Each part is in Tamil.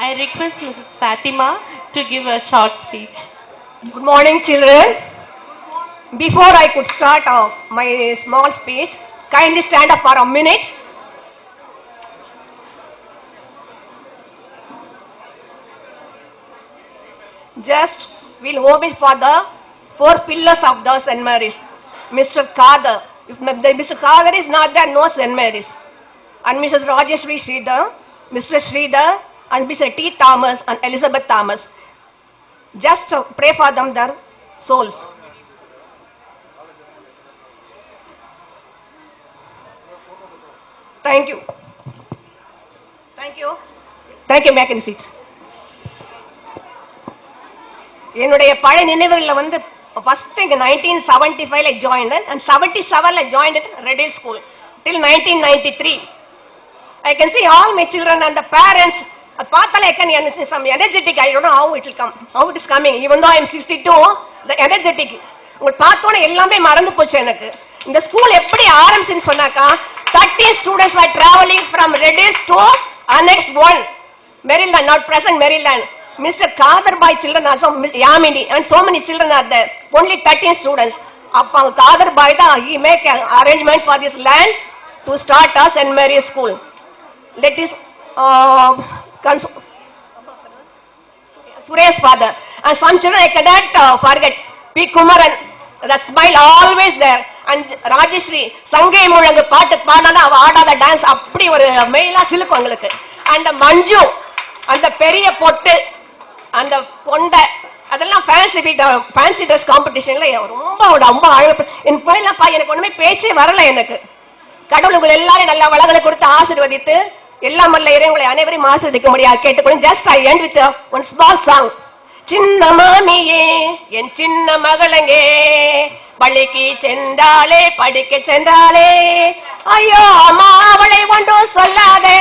I request Mrs. Fatima to give a short speech. Good morning, children. Before I could start my small speech, kindly stand up for a minute. Just we'll homage for the four pillars of the St. Mary's. Mr. Kader. If Mr. Kader is not there, no St. Mary's. And Mrs. Rajeshri Sridhar, Mr. Sridhar, and Mr. T. Thomas and Elizabeth Thomas. Just pray for them, their souls. Thank you. Thank you. Thank you, Mac and seat. என்னுடைய பழைய நினைவுகளில் வந்து ஃபர்ஸ்ட் இங்கே 1975 ஜாயின் அண்ட் 77 ஜாயின் ரெடில் school till 1993. I can see all my children and the parents. பார்த்தாலே I can see some energetic. I don't know how it will come, how it is coming. Even though I am 62, the energetic. உங்களை பார்த்தோன்னே எல்லாமே மறந்து போச்சு எனக்கு. இந்த ஸ்கூல் எப்படி ஆரம்பிச்சுன்னு சொன்னாக்கா 30 students were traveling from Redis to Annex 1, Maryland, not present Maryland. Mr. Kader Bhai children also, Yamini, and so many children are there. Only 13 students. Appa Kader Bhai da, he make an arrangement for this land to start a St. Mary's school. Let us Suresh's father. And some children I cannot forget. P. Kumaran, the smile always there. And Rajeshri, Sangai Mulangu பாட்டு பாடாத அவ ஆடாத டான்ஸ் அப்படி ஒரு மெயிலா சிலுக்கு உங்களுக்கு. அண்ட் மஞ்சு அந்த பெரிய பொட்டு அந்த கொண்டை அதெல்லாம் ஃபேன்சி ட்ரெஸ் காம்படிஷன்ல ரொம்ப ரொம்ப அழகு. என் போயெல்லாம் எனக்கு ஒண்ணுமே பேச்சே வரல. எனக்கு கடவுளுங்களை எல்லாரும் நல்ல வளங்களை கொடுத்து ஆசீர்வதித்து எல்லாம் வல்ல இறைவங்களை அனைவரையும் ஆசீர்வதிக்க முடியாது கேட்டுக்கொண்டு just I end with one small song. சின்ன மாமியே என் சின்ன மகளங்கே பள்ளிக்கு சென்றாலே படிக்க சென்றாலே ஐயோ அம்மா அவளை ஒன்றும் சொல்லாதே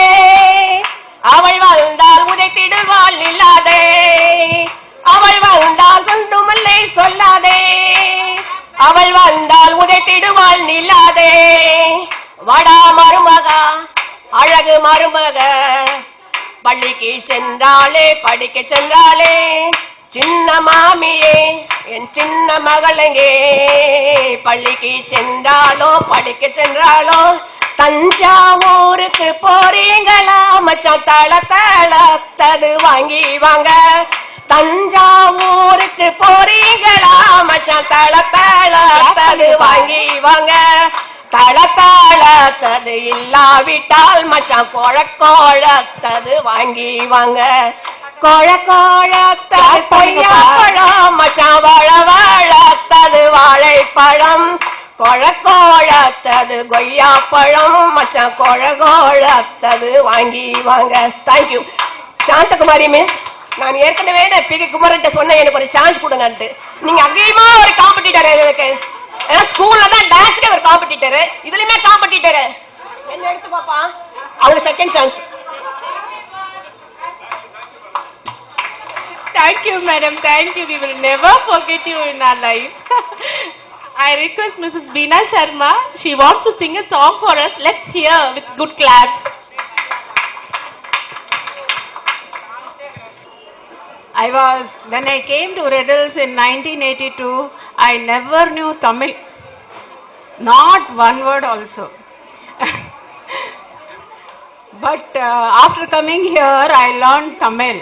அவள் வாழ்ந்தால் உதைத்திடுவாள் இல்லாதே அவள் வாழ்ந்தால் குண்டுமல்லை சொல்லாதே அவள் வாழ்ந்தால் உதைத்திடுவாள் நில்லாதே வடா மருமகா அழகு மருமக பள்ளிக்கு சென்றாலே படிக்க சென்றாலே சின்ன மாமியே என் சின்ன மகளங்கே பள்ளிக்கு சென்றாலோ படிக்க சென்றாலோ தஞ்சாவூருக்கு போறீங்களா மச்சான் தள தளத்தது வாங்கி வாங்க தஞ்சாவூருக்கு போறீங்களா மச்சான் தள தளத்தது வாங்கி வாங்க தள தளத்தது இல்லாவிட்டால் மச்சான் கோழக்கோழத்தது வாங்கி வாங்க கோழக்கோழத்தது கொய்யாப்பழம் மச்சான் வாழ வாழத்தது வாழைப்பழம் கொழக்கோழத்தது கொய்யாப்பழம் மச்சான் கொழகோழத்தது வாங்கி வாங்க. தேங்க்யூ. சாந்தகுமாரி மிஸ், நான் ஏற்கனவே பி. குமரன் சொன்னேன் எனக்கு ஒரு சான்ஸ் கொடுங்கன்ட்டு. நீங்க அங்கேயுமா ஒரு காம்படிட்டர் எனக்கு. ஏன்னா ஸ்கூல்ல தான் டான்ஸ்க்கே ஒரு காம்படிட்டர், இதுலயுமே காம்படிட்டர். என்ன எடுத்து பாப்பா அவங்களுக்கு second chance. Thank you, madam. Thank you. We will never forget you in our life. I request Mrs. Beena Sharma. She wants to sing a song for us. Let's hear with good claps. When I came to Redills in 1982, I never knew Tamil. Not one word also. But after coming here, I learned Tamil.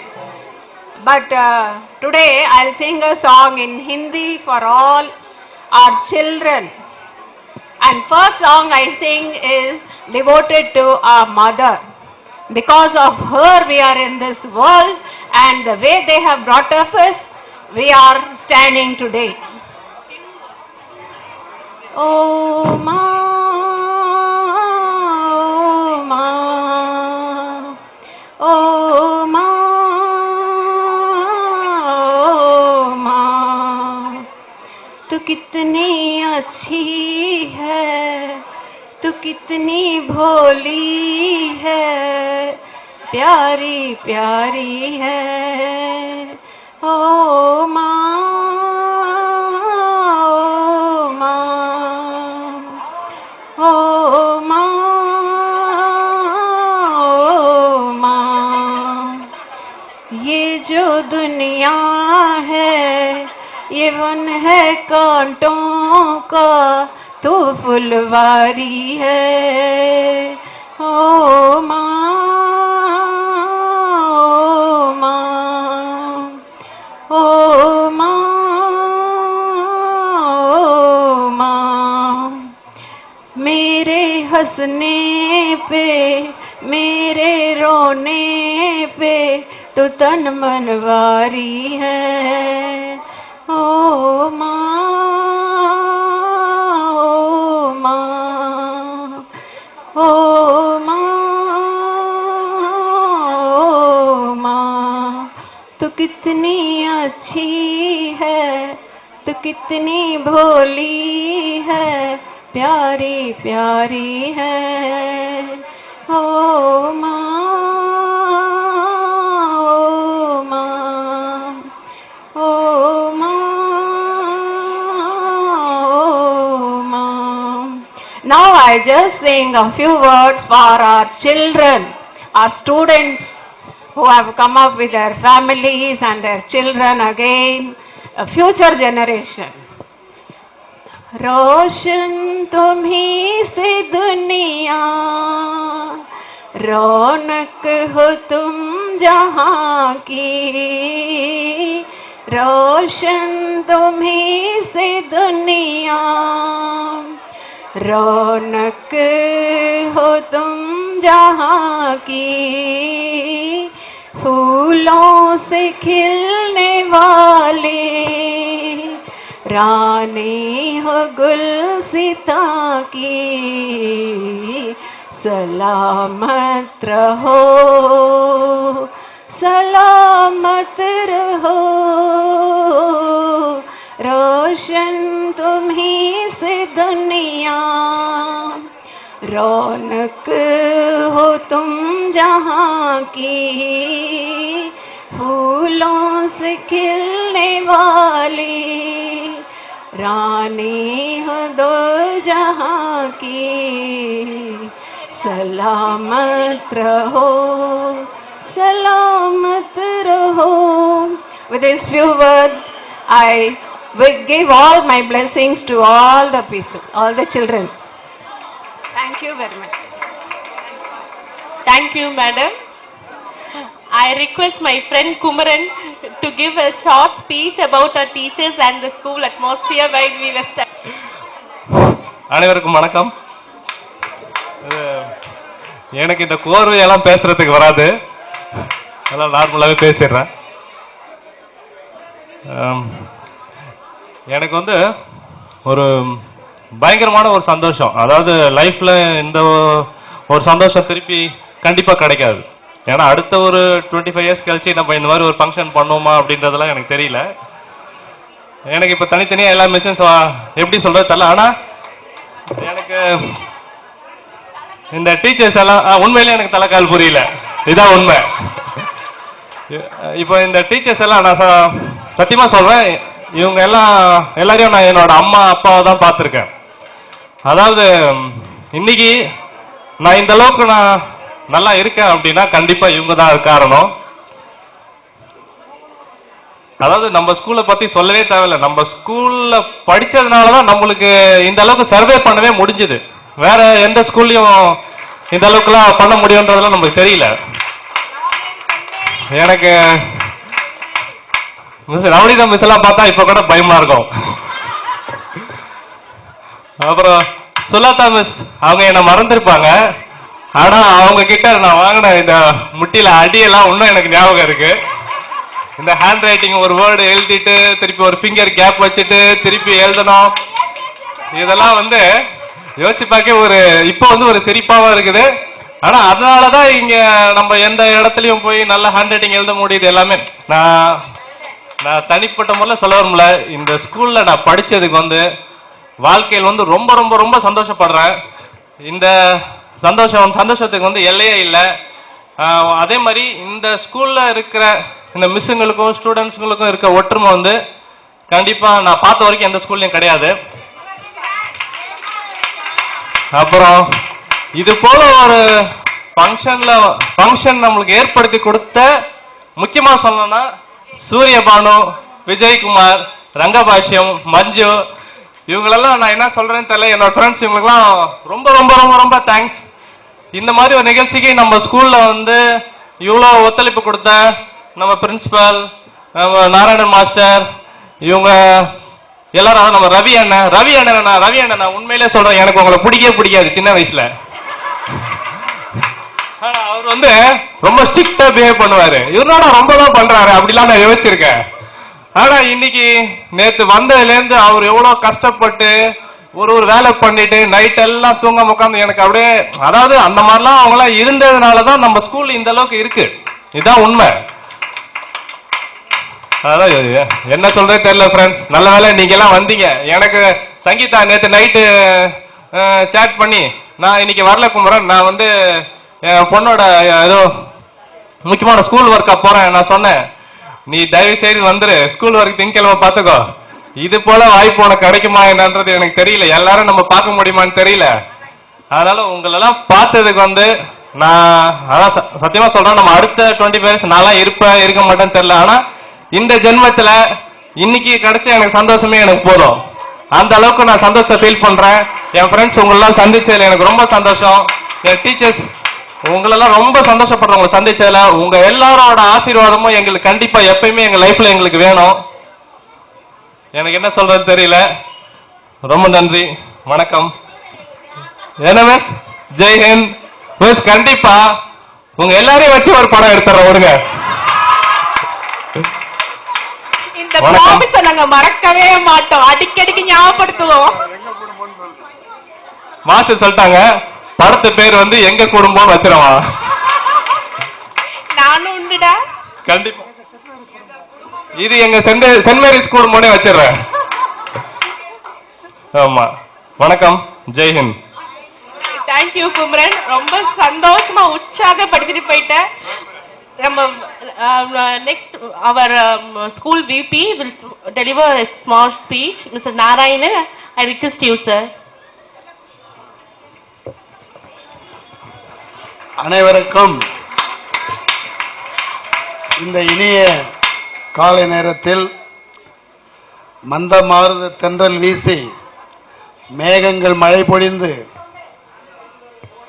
But today, I'll sing a song in Hindi for all our children. And first song I sing is devoted to our mother. Because of her we are in this world, and the way they have brought up us, we are standing today. Oh ma, oh ma, तू कितनी अच्छी है, तू कितनी भोली है, प्यारी प्यारी है ओ माँ, ओ माँ, जो दुनिया है ये वन है कांटों का, तू फुलवारी है। ओ माँ, ओ माँ, ओ माँ, ओ माँ, मेरे हंसने पे मेरे रोने पे तू तन मनवारी है। ओ माँ, ओ माँ, ओ माँ, ओ माँ, तू कितनी अच्छी है, तू कितनी भोली है, प्यारी प्यारी है। ओ माँ, ओ माँ, ओ माँ, ओ माँ. Now I just sing a few words for our children, our students who have come up with their families and their children again, a future generation. रोशन तुम्ही से दुनिया, रौनक हो तुम जहाँ की, रोशन तुम्ही से दुनिया, रौनक हो तुम जहाँ की, फूलों से खिलने वाले रानी हो गुलसिता की, सलामत रहो, सलामत रहो, रोशन तुम्ही से दुनिया, रौनक हो तुम जहाँ की, फूलों से खिलने वाली रानी हो दो जहाँ की, सलामत रहो, सलामत रहो. With these few words, I will give all my blessings to all the people, all the children. Thank you very much. Thank you, madam. I request my friend Kumaran to give a short speech about our teachers and the school atmosphere while we were studying. அனைவருக்கும் வணக்கம். எனக்கு இந்த கோர்வையெல்லாம் பேசுறதுக்கு வராது, அதெல்லாம் நார்மலாகவே பேசிடுறேன். எனக்கு வந்து ஒரு பயங்கரமான ஒரு சந்தோஷம், அதாவது லைஃப்ல இந்த ஒரு சந்தோஷம் திருப்பி கண்டிப்பா கிடைக்காது. ஏன்னா அடுத்த ஒரு 25 இயர்ஸ் கழிச்சு நம்ம இந்த மாதிரி ஒரு ஃபங்க்ஷன் பண்ணுவோமா அப்படின்றதெல்லாம் எனக்கு தெரியல. எனக்கு இப்ப தனித்தனியா எல்லா மிஷன்ஸ் எப்படி சொல்றது தெரியல. ஆனா எனக்கு இந்த டீச்சர்ஸ் எல்லாம் உண்மையிலேயே எனக்கு தலைக்கால் புரியல, இதான் உண்மை. இப்போ இந்த டீச்சர்ஸ் எல்லாம் நான் சத்தியமா சொல்றேன், இவங்க எல்லாரையும் நான் என்னோட அம்மா அப்பாவை தான் பார்த்துருக்கேன். அதாவது இன்னைக்கு நான் இந்த அளவுக்கு நான் நல்லா இருக்கேன் அப்படின்னா கண்டிப்பா இவங்க தான் காரணம். அதாவது நம்ம ஸ்கூலை பத்தி சொல்லவே தேவையில்லை, நம்ம ஸ்கூல்ல படிச்சதுனாலதான் நம்மளுக்கு இந்த அளவுக்கு சர்வே பண்ணவே முடிஞ்சது. வேற எந்த ஸ்கூல்லையும் இந்த அளவுக்குலாம் பண்ண முடியும்ன்றதெல்லாம் நமக்கு தெரியல. எனக்கு மிஸ் ரவுடிதா மிஸ் எல்லாம் பார்த்தா இப்ப கூட பயமா இருக்கும். அப்புறம் சுலதா மிஸ் அவங்க என்ன மறந்துருப்பாங்க, ஆனா அவங்க கிட்ட நான் வாங்கின இந்த முட்டியில அடியெல்லாம் இன்னும் எனக்கு ஞாபகம் இருக்கு. இந்த ஹேண்ட் ரைட்டிங் ஒரு வேர்டு எழுதிட்டு திருப்பி ஒரு ஃபிங்கர் கேப் வச்சுட்டு திருப்பி எழுதணும், இதெல்லாம் வந்து யோசிச்சு பார்க்க ஒரு இப்போ வந்து ஒரு சிரிப்பாவும் இருக்குது. ஆனா அதனாலதான் இங்க நம்ம எந்த இடத்துலயும் போய் நல்ல ஹேண்ட் ரைட்டிங் எழுத முடியுது எல்லாமே. நான் தனிப்பட்ட முறையில் சொல்ல வரும்ல, இந்த ஸ்கூல்ல நான் படிச்சதுக்கு வந்து வாழ்க்கையில் வந்து ரொம்ப ரொம்ப ரொம்ப சந்தோஷப்படுறேன். இந்த சந்தோஷத்துக்கு வந்து எல்லையே இல்லை. அதே மாதிரி இந்த ஸ்கூல்ல இருக்கிற இந்த மிஸ்ஸுங்களுக்கும் ஸ்டூடெண்ட்ஸுங்களுக்கும் இருக்க ஒற்றுமை வந்து கண்டிப்பா நான் பார்த்த வரைக்கும் எந்த ஸ்கூல்லையும் கிடையாது. அப்புறம் இது போல ஒரு ஃபங்க்ஷன் நம்மளுக்கு ஏற்படுத்தி கொடுத்த முக்கியமா சொல்லணும்னா சூரியபானு, விஜயகுமார், ரங்கபாஷ்யம், மஞ்சு, இவங்களெல்லாம் நான் என்ன சொல்றேன்னு தெரியல. என்னோட ஃப்ரெண்ட்ஸ் இவங்களுக்குலாம் ரொம்ப ரொம்ப ரொம்ப ரொம்ப தேங்க்ஸ். இந்த மாதிரி ஒரு நிகழ்ச்சிக்கு நம்ம ஸ்கூல்ல வந்து இவ்வளோ ஒத்துழைப்பு கொடுத்த நம்ம பிரின்சிபல், நம்ம நாராயணன் மாஸ்டர், இவங்க எல்லாரும், நம்ம ரவி அண்ணன் நான் உண்மையிலே சொல்றேன், எனக்கு உங்களை பிடிக்கவே பிடிக்காது சின்ன வயசுல. ஆனா அவர் வந்து ரொம்ப ஸ்ட்ரிக்டா பிஹேவ் பண்ணுவாரு. இவரோட ரொம்ப தான் பண்றாரு அப்படிலாம் நான் யோசிச்சிருக்கேன். ஆனா இன்னைக்கு நேத்து வந்ததுல இருந்து அவர் எவ்வளவு கஷ்டப்பட்டு ஒரு வேலை பண்ணிட்டு நைட் எல்லாம் தூங்காம உட்காந்து எனக்கு அப்படியே, அதாவது அந்த மாதிரிலாம் அவங்களாம் இருந்ததுனாலதான் நம்ம ஸ்கூல் இந்த அளவுக்கு இருக்கு. இதுதான் உண்மை. அதான் என்ன சொல்றே தெரியல ஃப்ரெண்ட்ஸ். நல்ல வேலை நீங்க எல்லாம் வந்தீங்க. எனக்கு சங்கீதா நேத்து நைட்டு சேட் பண்ணி, நான் இன்னைக்கு வரல குமரன், நான் வந்து என் பொண்ணோட ஏதோ முக்கியமான ஸ்கூல் ஒர்க்கா போறேன். நான் சொன்னேன், நீ தயவு செய்து வந்துரு, ஸ்கூல் ஒர்க் திங்கக்கிழமை பாத்துக்கோ. இது போல வாய்ப்பு உனக்கு கிடைக்குமா என்னன்றது எனக்கு தெரியல, எல்லாரும் நம்ம பார்க்க முடியுமான்னு தெரியல. அதனால உங்களெல்லாம் பார்த்ததுக்கு வந்து நான் அதான் சத்தியமா சொல்றேன், நம்ம அடுத்த 25 years நான்லாம் இருக்க மாட்டேன்னு தெரியல. ஆனா இந்த ஜென்மத்துல இன்னைக்கு கிடைச்ச எனக்கு சந்தோஷமே எனக்கு போதும். அந்த அளவுக்கு நான் சந்தோஷத்தை ஃபீல் பண்றேன். என் ஃப்ரெண்ட்ஸ் உங்களெல்லாம் சந்திச்சதுல எனக்கு ரொம்ப சந்தோஷம். என் டீச்சர்ஸ் உங்களெல்லாம் ரொம்ப சந்தோஷப்படுறேன் உங்களை சந்திச்சதுல. உங்க எல்லாரோட ஆசீர்வாதமும் எங்களுக்கு கண்டிப்பா எப்பயுமே எங்க லைஃப்ல எங்களுக்கு வேணும். எனக்கு என்ன சொல்றது தெரியல. ரொம்ப நன்றி, வணக்கம். என்ன ஜெய்ஹிந்த். கண்டிப்பா உங்க எல்லாரையும் வச்சு ஒரு படம் எடுத்துறோம் விடுங்க. இந்த ப்ராமிஸை நாங்க மறக்கவே மாட்டோம், அடிக்கடிக்கு ஞாபகப்படுத்துவோம். மாஸ்டர் சொல்லிட்டாங்க, படத்து பேர் வந்து எங்க குடும்பம் வச்சிருவா. நானும் உண்டுடா. கண்டிப்பா இது எங்க சென்ட் மேரிஸ் குடும்பமே வச்சிடுறேன். ஆமா, வணக்கம், ஜெய்ஹிந்த். தேங்க்யூ குமரன், ரொம்ப சந்தோஷமா உற்சாகப்படுத்திட்டு போயிட்டேன். நம்ம நெக்ஸ்ட் அவர் school VP will deliver a small speech. Mr. Narayanan, I request you, sir. அனைவருக்கும் இந்த இனிய காலை நேரத்தில் மந்தமாருத தென்றல் வீசி மேகங்கள் மழை பொழிந்து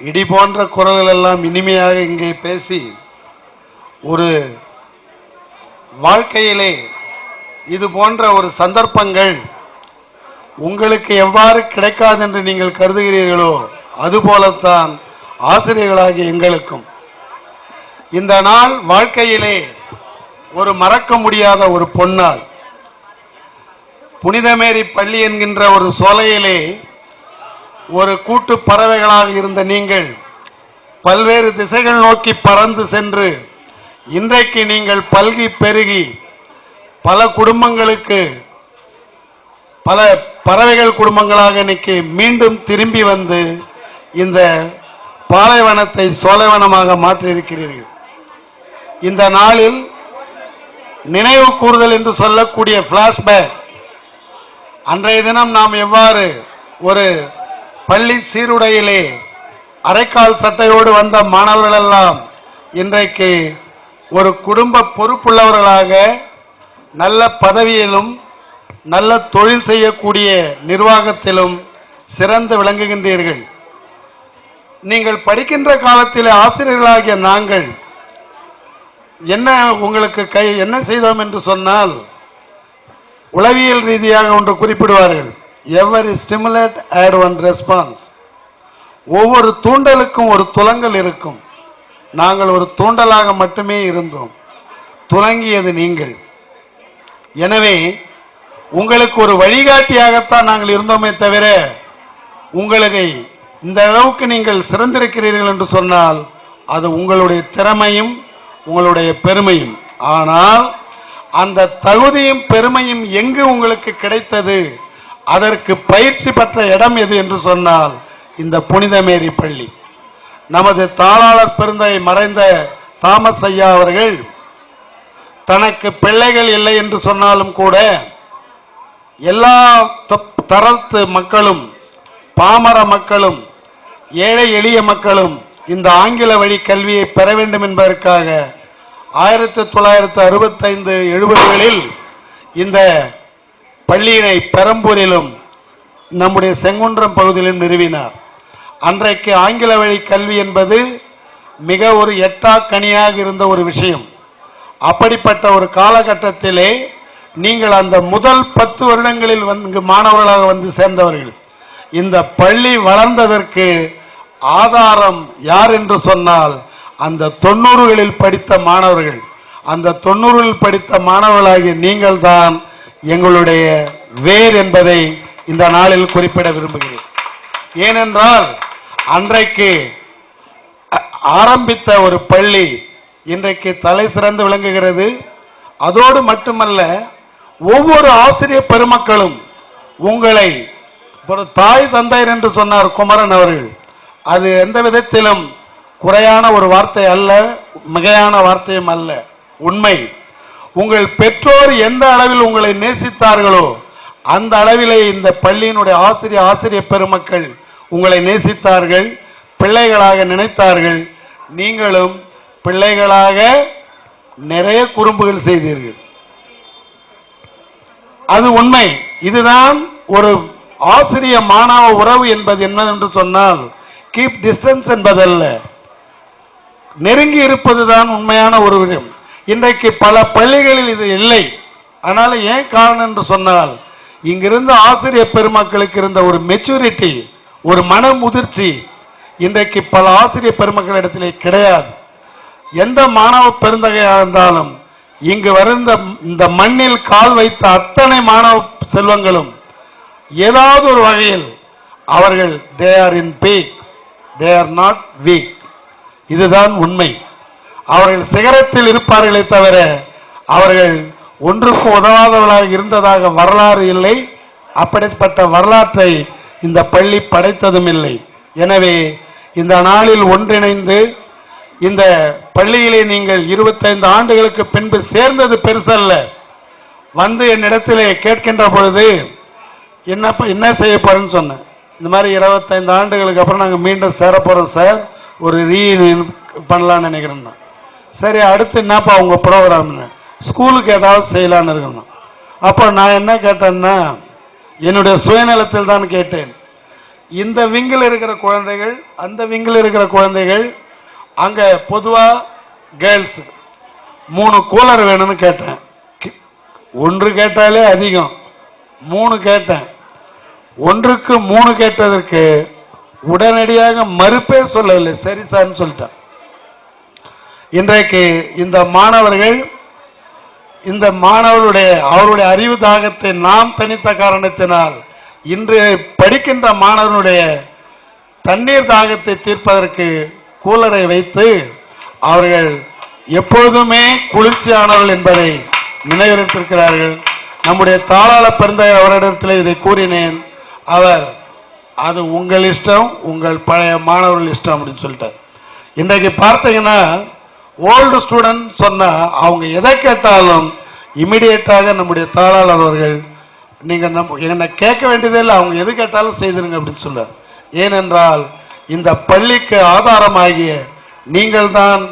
இடி போன்ற குரல்கள் எல்லாம் இனிமையாக இங்கே பேசி ஒரு வாழ்க்கையிலே இது போன்ற ஒரு சந்தர்ப்பங்கள் உங்களுக்கு எவ்வாறு கிடைக்காது என்று நீங்கள் கருதுகிறீர்களோ அதுபோலத்தான் ஆசிரியர்களாகிய எங்களுக்கும் இந்த நாள் வாழ்க்கையிலே ஒரு மறக்க முடியாத ஒரு பொன்னாள். புனிதமேரி பள்ளி என்கின்ற ஒரு சோலையிலே ஒரு கூட்டு பறவைகளாக இருந்த நீங்கள் பல்வேறு திசைகள் நோக்கி பறந்து சென்று இன்றைக்கு நீங்கள் பல்கி பெருகி பல குடும்பங்களுக்கு, பல பறவைகள் குடும்பங்களாக இன்னைக்கு மீண்டும் திரும்பி வந்து இந்த பாலைவனத்தை சோலைவனமாக மாற்றியிருக்கிறீர்கள். இந்த நாளில் நினைவு கூறுதல் என்று சொல்லக்கூடிய பிளாஷ்பேக், அன்றைய தினம் நாம் எவ்வாறு ஒரு பள்ளி சீருடையிலே அரைக்கால் சட்டையோடு வந்த மாணவர்கள் எல்லாம் இன்றைக்கு ஒரு குடும்ப பொறுப்புள்ளவர்களாக நல்ல பதவியிலும் நல்ல தொழில் செய்யக்கூடிய நிர்வாகத்திலும் சிறந்து விளங்குகின்றீர்கள். நீங்கள் படிக்கின்ற காலத்தில் ஆசிரியர்களாகிய நாங்கள் என்ன உங்களுக்கு என்ன செய்தோம் என்று சொன்னால், உளவியல் ரீதியாக ஒன்று குறிப்பிடுவார்கள், every stimulate at one response. ஒவ்வொரு தூண்டலுக்கும் ஒரு துலங்கல் இருக்கும். நாங்கள் ஒரு தூண்டலாக மட்டுமே இருந்தோம், துலங்கியது நீங்கள். எனவே உங்களுக்கு ஒரு வழிகாட்டியாகத்தான் நாங்கள் இருந்தோமே தவிர உங்களுக்கு இந்த அளவுக்கு நீங்கள் சிறந்திருக்கிறீர்கள் என்று சொன்னால் அது உங்களுடைய திறமையும் உங்களுடைய பெருமையும். ஆனால் அந்த தகுதியும் பெருமையும் எங்கு உங்களுக்கு கிடைத்தது, அதற்கு பயிற்சி பெற்ற இடம் எது என்று சொன்னால் இந்த புனிதமேரி பள்ளி. நமது தாளாளர் பெருந்தகை மறைந்த தாமஸ் ஐயா அவர்கள் தனக்கு பிள்ளைகள் இல்லை என்று சொன்னாலும் கூட எல்லா தரத்து மக்களும், பாமர மக்களும், ஏழை எளிய மக்களும் இந்த ஆங்கில வழி கல்வியை பெற வேண்டும் என்பதற்காக 1965 70களில் இந்த பள்ளியினை பெரம்பூரிலும் நம்முடைய செங்குன்றம் பகுதியிலும் நிறுவினார். அன்றைக்கு ஆங்கில வழி கல்வி என்பது மிக ஒரு எட்டா கனியாக இருந்த ஒரு விஷயம். அப்படிப்பட்ட ஒரு காலகட்டத்திலே நீங்கள் அந்த முதல் 10 வருடங்களில் இங்கு மாணவர்களாக வந்து சேர்ந்தவர்கள். இந்த பள்ளி வளர்ந்ததற்கு ஆதாரம் யார் என்று சொன்னால் அந்த 90களில் படித்த மாணவர்கள். அந்த 90களில் படித்த மாணவர்களாகிய நீங்கள் தான் எங்களுடைய வேர் என்பதை இந்த நாளில் குறிப்பிட விரும்புகிறேன். ஏனென்றால் அன்றைக்கு ஆரம்பித்த ஒரு பள்ளி இன்றைக்கு தலை சிறந்து விளங்குகிறது. அதோடு மட்டுமல்ல, ஒவ்வொரு ஆசிரியர் பெருமக்களும் உங்களை ஒரு தாய் தந்தையர் என்று சொன்னார் குமரன் அவர்கள். அது எந்த விதத்திலும் குறையான ஒரு வார்த்தை அல்ல, மிகையான வார்த்தையும் அல்ல, உண்மை. உங்கள் பெற்றோர் எந்த அளவில் உங்களை நேசித்தார்களோ அந்த அளவிலே இந்த பள்ளியினுடைய ஆசிரியர் பெருமக்கள் உங்களை நேசித்தார்கள், பிள்ளைகளாக நினைத்தார்கள். நீங்களும் பிள்ளைகளாக நிறைய குறும்புகள் செய்தீர்கள். அது உண்மை. இதுதான் ஒரு ஆசிரிய மாணவ உறவு என்பது என்னவென்று சொன்னால் கீப் டிஸ்டன்ஸ் என்பதல்ல, நெருங்கி இருப்பதுதான் உண்மையான ஒரு விஷயம். இன்றைக்கு பல பள்ளிகளில் இது இல்லை. ஆனால் ஏன் காரணம் என்று சொன்னால் இங்கிருந்த ஆசிரியர் பெருமக்களுக்கு இருந்த ஒரு மெச்சூரிட்டி, ஒரு மன முதிர்ச்சி இன்றைக்கு பல ஆசிரியர் பெருமக்களிடத்திலே கிடையாது. எந்த மாணவ பெருந்தகையாக இருந்தாலும் இங்கு வருந்த இந்த மண்ணில் கால் வைத்த அத்தனை மாணவ செல்வங்களும் ஏதாவது ஒரு வகையில் அவர்கள் they are in peak, they are not weak. இதுதான் உண்மை. அவர்கள் சிகரத்தில் இருப்பார்களே தவிர அவர்கள் ஒன்றுக்கும் உதவாதவர்களாக இருந்ததாக வரலாறு இல்லை. அப்படிப்பட்ட வரலாற்றை இந்த பள்ளி படைத்ததும் இல்லை. எனவே இந்த நாளில் ஒன்றிணைந்து இந்த பள்ளியிலே நீங்கள் 25 ஆண்டுகளுக்கு பின்பு சேர்ந்தது பெருசல்ல. வந்து என்னிடத்திலே கேட்கின்ற பொழுது என்ன செய்ய போறேன்னு சொன்னேன். இந்த மாதிரி 25 ஆண்டுகளுக்கு அப்புறம் நாங்கள் மீண்டும் சேர போறோம் சார், ஒரு ரீயூனியன் பண்ணலான்னு நினைக்கிறேன். சரி, அடுத்து என்னப்பா உங்க ப்ரோக்ராம்னு? ஸ்கூலுக்கு ஏதாவது செய்யலான்னு இருக்கணும். அப்போ நான் என்ன கேட்டேன்னா என்னுடைய சுயநலத்தில் தான் கேட்டேன். இந்த விங்கில் இருக்கிற குழந்தைகள், அந்த விங்கில் இருக்கிற குழந்தைகள், அங்க பொதுவா கேர்ள்ஸ் 3 கூலர் வேணும்னு கேட்டேன். 1 கேட்டாலே அதிகம், 3 கேட்டேன். 1க்கு 3 கேட்டதற்கு உடனடியாக மறுப்பே சொல்லவில்லை, சரி சார்னு சொல்லிட்டேன். இன்றைக்கு இந்த மாணவர்கள், இந்த மாணவர்களுடைய அவருடைய அறிவு தாகத்தை நாம் தனித்த காரணத்தினால் இன்று படிக்கின்ற மாணவனுடைய தண்ணீர் தாகத்தை தீர்ப்பதற்கு கூலரை வைத்து அவர்கள் எப்பொழுதுமே குளிர்ச்சியானவர்கள் என்பதை நினைவிருக்கிறார்கள். நம்முடைய தாளாள பெருந்தகை அவரிடத்தில் இதை கூறினேன். அவர் அது உங்கள் இஷ்டம், உங்கள் பழைய மாணவர்கள் இஷ்டம் அப்படின்னு சொல்லிட்டார். இன்றைக்கு பார்த்தீங்கன்னா ஓல்டு ஸ்டூடெண்ட் சொன்னா அவங்க எதை கேட்டாலும் இமிடியேட்டாக நம்முடைய தாளாளர் அவர்கள் நீங்க என்னை கேட்க வேண்டியதே இல்லை, அவங்க எது கேட்டாலும் செய்திருங்க அப்படின்னு சொல்றார். ஏனென்றால் இந்த பள்ளிக்கு ஆதாரமாகிய நீங்கள் தான்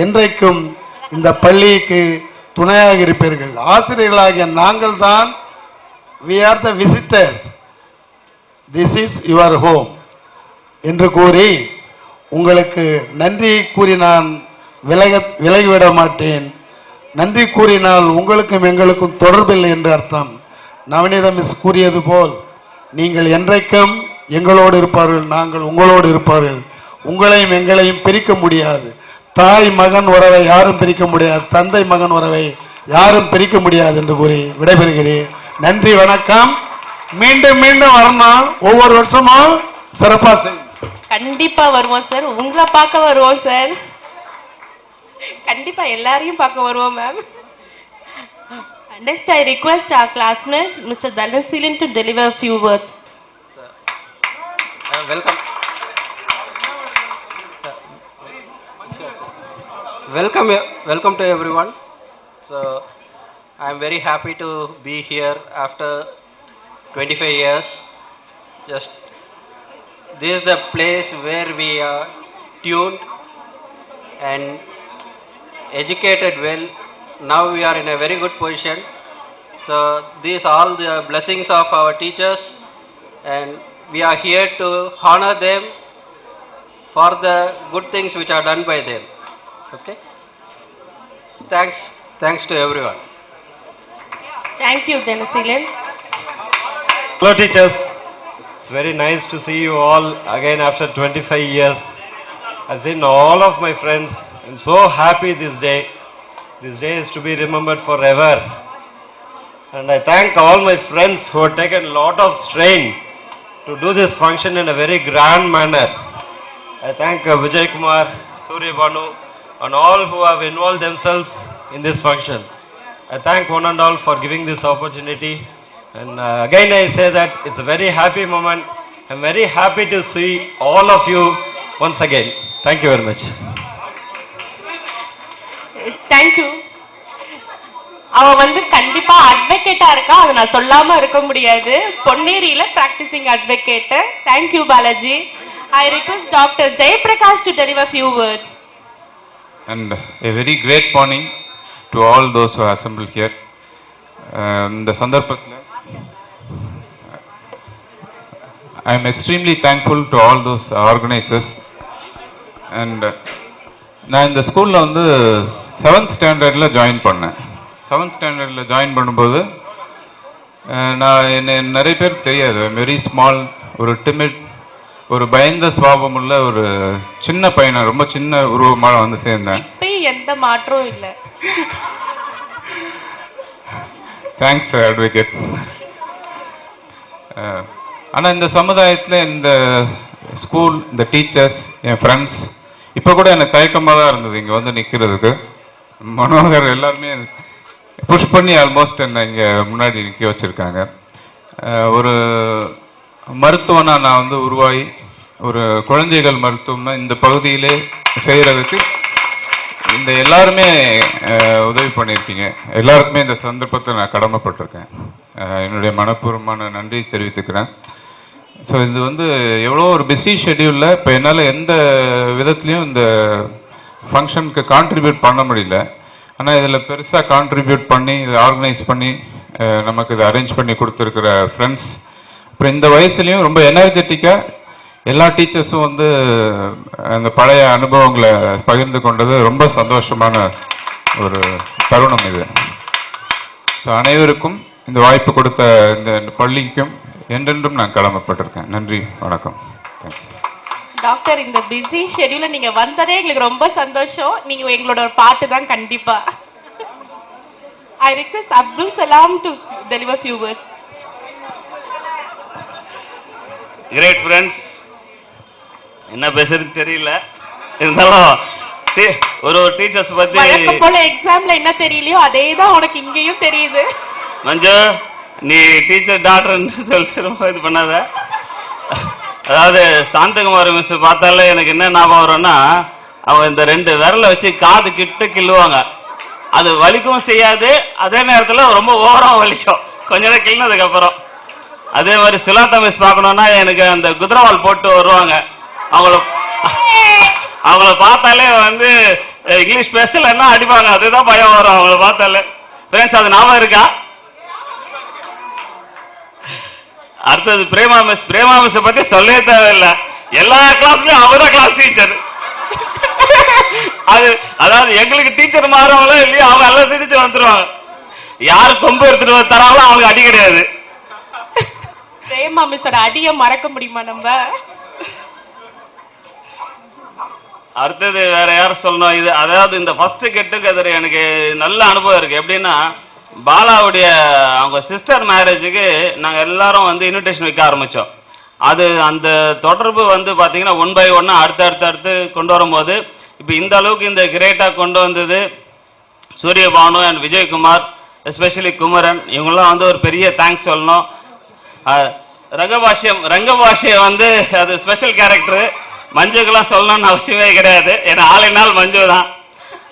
என்றைக்கும் இந்த பள்ளிக்கு துணையாக இருப்பீர்கள். ஆசிரியர்களாகிய நாங்கள் தான் we are the visitors, this is your home என்று கூறி உங்களுக்கு நன்றி கூறி நான் விலகிவிட மாட்டேன். நன்றி கூறினால் உங்களுக்கும் எங்களுக்கும் தொடர்பில்லை என்று அர்த்தம். நவநீதம் மிஸ் கூறியது போல் நீங்கள் என்றைக்கும் எங்களோடு இருப்பார்கள், நாங்கள் உங்களோடு இருப்பார்கள். உங்களையும் எங்களையும் பிரிக்க முடியாது. தாய் மகன் உறவை யாரும் பிரிக்க முடியாது, தந்தை மகன் உறவை யாரும் பிரிக்க முடியாது என்று கூறி விடைபெறுகிறேன். நன்றி, வணக்கம். மீண்டும் மீண்டும் வரணும், ஒவ்வொரு வருஷமும் சிறப்பா செய்யும். கண்டிப்பா வருவோம் சார், உங்களை பார்க்க வருவோம் சார், கண்டிப்பா எல்லாரையும் பார்க்க வருவோம் ma'am. Next, I request our classmate, Mr. Dhanasheelan, to deliver a few words. Welcome. Welcome to everyone. So, I am very happy to be here after 25 years. Just this is the place where we are tuned and educated well. Now we are in a very good position. So these are all the blessings of our teachers, and we are here to honor them for the good things which are done by them. Okay. Thanks to everyone. Thank you, Denisilan. Hello teachers, it's very nice to see you all again after 25 years. I've seen all of my friends. I'm so happy this day. This day is to be remembered forever. And I thank all my friends who have taken a lot of strain to do this function in a very grand manner. I thank Vijay Kumar, Surya Banu, and all who have involved themselves in this function. I thank one and all for giving this opportunity. And again I say that it's a very happy moment. I'm very happy to see all of you once again. Thank you very much. Thank you. அவ வந்து கண்டிப்பா அட்வொகேட்டா இருக்கா, அதை நான் சொல்லாம இருக்க முடியாது. பொன்னேரியில practising advocate. Thank you, Balaji. I request Dr. Jayaprakash to deliver few words. And a very great morning to all those who are assembled here. இந்த சந்தர்ப்பத்தில் I am extremely thankful to all those organizers. And நான் இந்த ஸ்கூலில் வந்து 7th ஸ்டாண்டர்டில் ஜாயின் பண்ணேன். 7th ஸ்டாண்டர்டில் ஜாயின் பண்ணும்போது நான் என்ன நிறைய பேர் தெரியாது. வெரி ஸ்மால், ஒரு டிமிட், ஒரு பயந்த சுபாவம் உள்ள ஒரு சின்ன பையனை, ரொம்ப சின்ன உருவமாக வந்து சேர்ந்தேன். இப்பயும் எந்த மாற்றமும் இல்லை. Thanks advocate. ஆனால் இந்த சமுதாயத்தில் இந்த ஸ்கூல், இந்த டீச்சர்ஸ், என் ஃப்ரெண்ட்ஸ், இப்போ கூட எனக்கு தயக்கமாக தான் இருந்தது இங்கே வந்து நிற்கிறதுக்கு. மனோகர் எல்லாருமே புஷ் பண்ணி ஆல்மோஸ்ட் என்னை இங்கே முன்னாடி நிற்க வச்சுருக்காங்க. ஒரு மருத்துவனாக நான் வந்து உருவாகி ஒரு குழந்தைகள் மருத்துவம்னா இந்த பகுதியிலே செய்கிறதுக்கு இந்த எல்லாருமே உதவி பண்ணியிருக்கீங்க. எல்லாருக்குமே இந்த சந்தர்ப்பத்தை நான் கடமைப்பட்டிருக்கேன். என்னுடைய மனப்பூர்வமான நன்றி தெரிவித்துக்கிறேன். ஸோ இது வந்து எவ்வளோ ஒரு பிஸி ஷெட்யூலில் இப்போ என்னால் எந்த விதத்துலையும் இந்த ஃபங்க்ஷனுக்கு கான்ட்ரிபியூட் பண்ண முடியல. ஆனால் இதில் பெருசாக கான்ட்ரிபியூட் பண்ணி இதை ஆர்கனைஸ் பண்ணி நமக்கு இதை அரேஞ்ச் பண்ணி கொடுத்துருக்கிற ஃப்ரெண்ட்ஸ், அப்புறம் இந்த வயசுலேயும் ரொம்ப எனர்ஜெட்டிக்காக எல்லா டீச்சர்ஸும் வந்து அந்த பழைய அனுபவங்களை பகிர்ந்து கொண்டது ரொம்ப சந்தோஷமான ஒரு தருணம் இது. ஸோ அனைவருக்கும் இந்த வாய்ப்பு கொடுத்த இந்த பள்ளிக்கும் என்றென்றும் நான் கடமைப்பட்டிருக்கேன். நன்றி, வணக்கம். தேங்க்ஸ். டாக்டர், இந்த பிஸி ஷெட்யூல்ல நீங்க வந்ததே எங்களுக்கு ரொம்ப சந்தோஷம். நீங்க எங்களோட ஒரு பாட்டு தான் கண்டிப்பா. I request Abdul Salam to deliver few words. Great friends, என்ன பேசுறது தெரியல, இருந்தாலும் ஒரு டீச்சர்ஸ் பத்தி வழக்கம் போல எக்ஸாம்ல என்ன தெரியலையோ அதே தான் உனக்கு இங்கேயும் தெரியுது. மஞ்சு, நீ டீச்சர் டாக்டர்னு சொல்லிட்டு ரொம்ப இது பண்ணாத. அதாவது சாந்தகுமார் மிஸ் பார்த்தாலே எனக்கு என்ன ஞாபகம் வரும்னா, அவங்க இந்த 2 விரலை வச்சு காது கிட்ட கிள்ளுவாங்க. அது வலிக்கும் செய்யாது, அதே நேரத்தில் ரொம்ப ஓரம் வலிக்கும் கொஞ்ச நேரம் கிள்னதுக்கு அப்புறம். அதே மாதிரி சுலாத்தா மிஸ் பார்க்கணும்னா எனக்கு அந்த குதிரவால் போட்டு வருவாங்க. அவங்கள பார்த்தாலே வந்து இங்கிலீஷ் பேசலன்னா அடிப்பாங்க. அதுதான் பயம் வரும் அவங்கள பார்த்தாலே. ஃப்ரெண்ட்ஸ், அது ஞாபகம் இருக்கா? அடுத்தது பிரேமா மிஸ். பிரேமா மிஸ் பத்தி சொல்லவே தேவையில்லை, எல்லா கிளாஸ்லயும் அவதான் கிளாஸ் டீச்சர். அதாவது எங்களுக்கு டீச்சர் மாறவங்களோ இல்லையோ அவங்க எல்லாம் சிரிச்சு வந்துருவாங்க. யாரு கொம்பு எடுத்துட்டு தராங்களோ அவங்களுக்கு அடி கிடையாது. பிரேமா மிஸ்ஸோட அடியை மறக்க முடியுமா நம்ம? அடுத்தது வேற யாரும் சொல்லணும். இது அதாவது இந்த ஃபர்ஸ்ட் கெட் டுகெதர் எனக்கு நல்ல அனுபவம் இருக்கு. எப்படின்னா, பாலாவுடைய அவங்க சிஸ்டர் மேரேஜுக்கு நாங்கள் எல்லாரும் வந்து இன்விடேஷன் வைக்க ஆரம்பித்தோம். அது அந்த தொடர்பு வந்து பார்த்தீங்கன்னா 1 by 1 அடுத்து கொண்டு வரும்போது இப்போ இந்த அளவுக்கு இந்த கிரேட்டாக கொண்டு வந்தது சூரியபானு அண்ட் விஜயகுமார், எஸ்பெஷலி குமரன், இவங்கெல்லாம் வந்து ஒரு பெரிய தேங்க்ஸ் சொல்லணும். ரங்கபாஷ்யம் வந்து அது ஸ்பெஷல் கேரக்டரு. மஞ்சுக்கெல்லாம் சொல்லணும்னு அவசியமே கிடையாது, ஏன்னா ஆளினால் மஞ்சு தான்.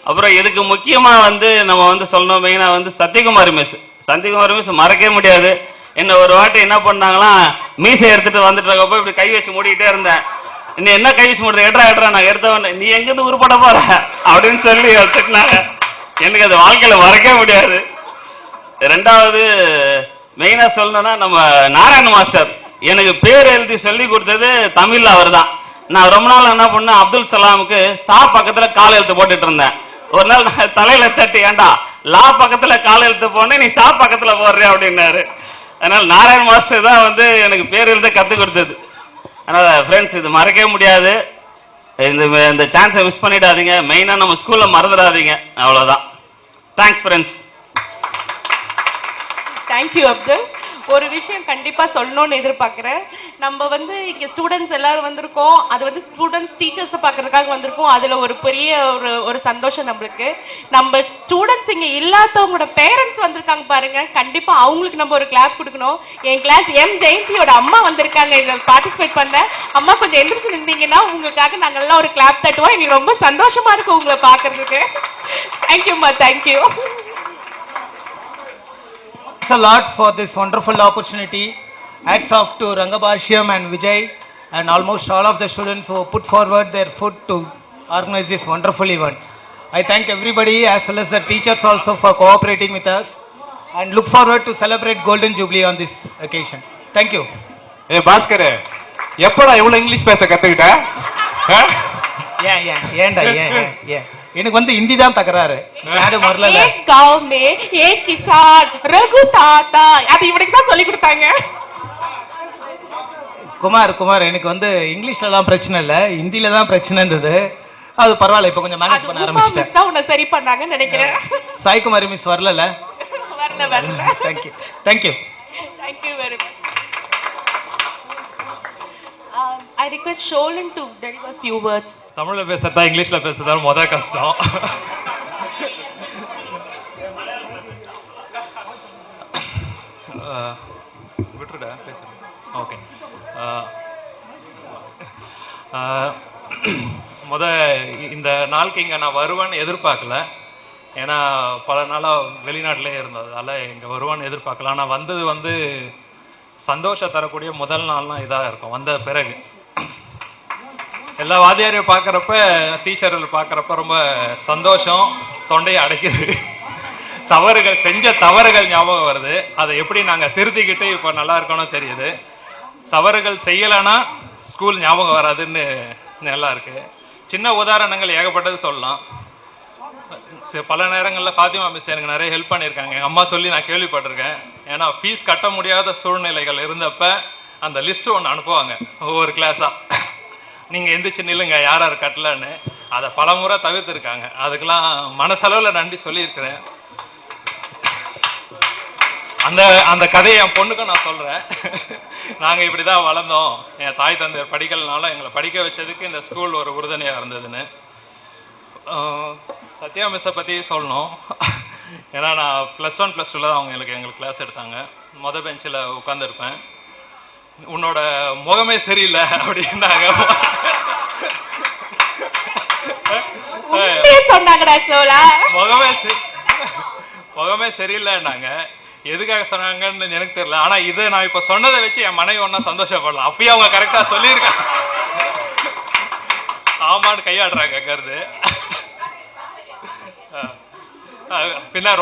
அப்புறம் இதுக்கு முக்கியமாக வந்து நம்ம வந்து சொல்லணும், மெயினாக வந்து சத்யகுமார் மிஸ் மறக்கவே முடியாது. என்ன ஒரு வாட்டி என்ன பண்ணாங்களாம், மீசை எடுத்துட்டு வந்துட்டு இருக்கப்போ இப்படி கை வச்சு மூடிக்கிட்டே இருந்தேன். நீ என்ன கை வீச முடியாது, எட்ரா நான் எடுத்தவன நீ எங்கிருந்து உருப்பட போற அப்படின்னு சொல்லி திட்டினாங்க. எனக்கு அது வாழ்க்கையில மறக்கவே முடியாது. ரெண்டாவது மெயினா சொல்லணும்னா நம்ம நாராயண மாஸ்டர் எனக்கு பேர் எழுதி சொல்லி கொடுத்தது தமிழ்ல அவர் தான். நான் ரொம்ப நாள் என்ன பண்ணேன், அப்துல் சலாமுக்கு சா பக்கத்துல கால் எழுத்து போட்டுட்டு இருந்தேன். ஒரு நாள் நான் தலையில தட்டி, ஏண்டா லா பக்கத்துல கால் எழுத்து போனேன், நீ சா பக்கத்துல போடுற அப்படின்னாரு. அதனால நாராயண மாஸ்டர் தான் வந்து எனக்கு பேர் எழுத கத்து கொடுத்தது. அதனால ஃப்ரெண்ட்ஸ் இது மறக்கவே முடியாது. இந்த சான்ஸை மிஸ் பண்ணிடாதீங்க. மெயினா நம்ம ஸ்கூல்ல மறந்துடாதீங்க. அவ்வளவுதான். Thanks friends. தேங்க்யூ அப்துல். ஒரு விஷயம் கண்டிப்பா சொல்லணும்னு எதிர்பார்க்கிறேன். நம்ம வந்து இங்க ஸ்டூடெண்ட்ஸ் எல்லாரும் வந்திருக்கோம். அது வந்து ஸ்டூடெண்ட்ஸ் டீச்சர்ஸ் பார்க்கறதுக்காக வந்திருக்கோம். அதுல ஒரு பெரிய ஒரு சந்தோஷம் நம்மளுக்கு. நம்ம ஸ்டூடெண்ட்ஸ் இங்க இல்லாதவங்களோட பேரண்ட்ஸ் வந்திருக்காங்க பாருங்க, கண்டிப்பா அவங்களுக்கு நம்ம ஒரு கிளாஸ் கொடுக்கணும். என் கிளாஸ் எம் ஜெயந்தியோட அம்மா வந்திருக்காங்க இதுல பார்ட்டிசிபேட் பண்ண. அம்மா கொஞ்சம் எந்திரிச்சு நின்றீங்கன்னா உங்களுக்காக நாங்க எல்லாம் ஒரு கிளாப் தட்டுவோம். எங்களுக்கு ரொம்ப சந்தோஷமா இருக்கும் உங்களை பாக்குறதுக்கு. தேங்க்யூம்மா. Thank you. Thanks a lot for this wonderful opportunity. Hats off to Rangabhashyam and Vijay and almost all of the students who put forward their foot to organize this wonderful event. I thank everybody as well as the teachers also for cooperating with us and look forward to celebrate Golden Jubilee on this occasion. Thank you. ஏ பாஸ்கர், எப்படா இவ்வளவு இங்கிலீஷ் பேச கத்துக்கிட்ட? ஏன்டா ஏன் எனக்கு வந்து ஹிந்தி தான் தகராறு. நாடு மறல. ஏக் गांव में एक किसान रघु ताता அது இவனுக்கு தான் சொல்லி கொடுத்தாங்க. குமார் எனக்கு வந்து இங்கிலீஷ்ல தான் பிரச்சனை இல்ல, ஹிந்தில தான் பிரச்சனை இருந்தது. அது பரவாயில்ல, இப்ப கொஞ்சம் மேனேஜ் பண்ண ஆரம்பிச்சிட்டேன். நான் உன்னை சரி பண்ணாங்கன்னு நினைக்கிறேன். சாய்குமாரி மிஸ் வரல. வரல. Thank you very much. I request Sholin to deliver few words. தமிழ்ல பேசுறதா இங்கிலீஷ்ல பேசுறதா முத கஷ்டம். விட்டுடா பேசுறேன். ஓகே. முத இந்த நாளுக்கு இங்க நான் வருவேன்னு எதிர்பார்க்கல. ஏன்னா பல நாளா வெளிநாட்டிலே இருந்ததால இங்க வருவான்னு எதிர்பார்க்கல. ஆனா வந்தது வந்து சந்தோஷம் தரக்கூடிய முதல் நாள்லாம் இதாக இருக்கும். வந்த பிறகு எல்லா வாத்தியாரையும் பார்க்குறப்ப, டீச்சர்கள் பார்க்குறப்ப ரொம்ப சந்தோஷம், தொண்டையை அடைக்குது. செஞ்ச தவறுகள் ஞாபகம் வருது. அதை எப்படி நாங்கள் திருத்திக்கிட்டு இப்போ நல்லா இருக்கணும் தெரியுது. தவறுகள் செய்யலைன்னா ஸ்கூல் ஞாபகம் வராதுன்னு நல்லா இருக்கு. சின்ன உதாரணங்கள் ஏகப்பட்டது சொல்லலாம். பல நேரங்களில் ஃபாத்திமா மிஸ் எனக்கு நிறைய ஹெல்ப் பண்ணியிருக்காங்க. எங்கள் அம்மா சொல்லி நான் கேள்விப்பட்டிருக்கேன். ஏன்னா ஃபீஸ் கட்ட முடியாத சூழ்நிலைகள் இருந்தப்ப அந்த லிஸ்ட்டு ஒன்று அனுப்புவாங்க ஒவ்வொரு கிளாஸாக. நீங்கள் எந்திரிச்சு நில்லுங்க யார் யார் கட்டலன்னு. அதை பல முறை தவிர்த்துருக்காங்க. அதுக்கெல்லாம் மனசளவில் நன்றி சொல்லியிருக்கிறேன். அந்த கதையை என் பொண்ணுக்கும் நான் சொல்கிறேன். நாங்கள் இப்படி தான் வளர்ந்தோம், என் தாய் தந்தையர் படிக்கலனாலும் எங்களை படிக்க வச்சதுக்கு இந்த ஸ்கூல் ஒரு உறுதுணையாக இருந்ததுன்னு. சத்யா மிஸ்ஸை பற்றி சொல்லணும். ஏன்னா நான் +1 +2 தான் அவங்க எங்களுக்கு கிளாஸ் எடுத்தாங்க. மொதல் பெஞ்சில் உட்காந்துருப்பேன். உன்னோட முகமே சரியில்லை அப்படின்னாங்க. முகமே சரியில்லைன்னாங்க. எதுக்காக சொன்னாங்கன்னு எனக்கு தெரியல. ஆனா இது நான் இப்ப சொன்னதை வச்சு என் மனைவி ஒன்னா சந்தோஷப்படலாம். அப்பயும் அவங்க கரெக்டா சொல்லியிருக்காங்க. ஆமான்னு கையாடுறாங்க கருது.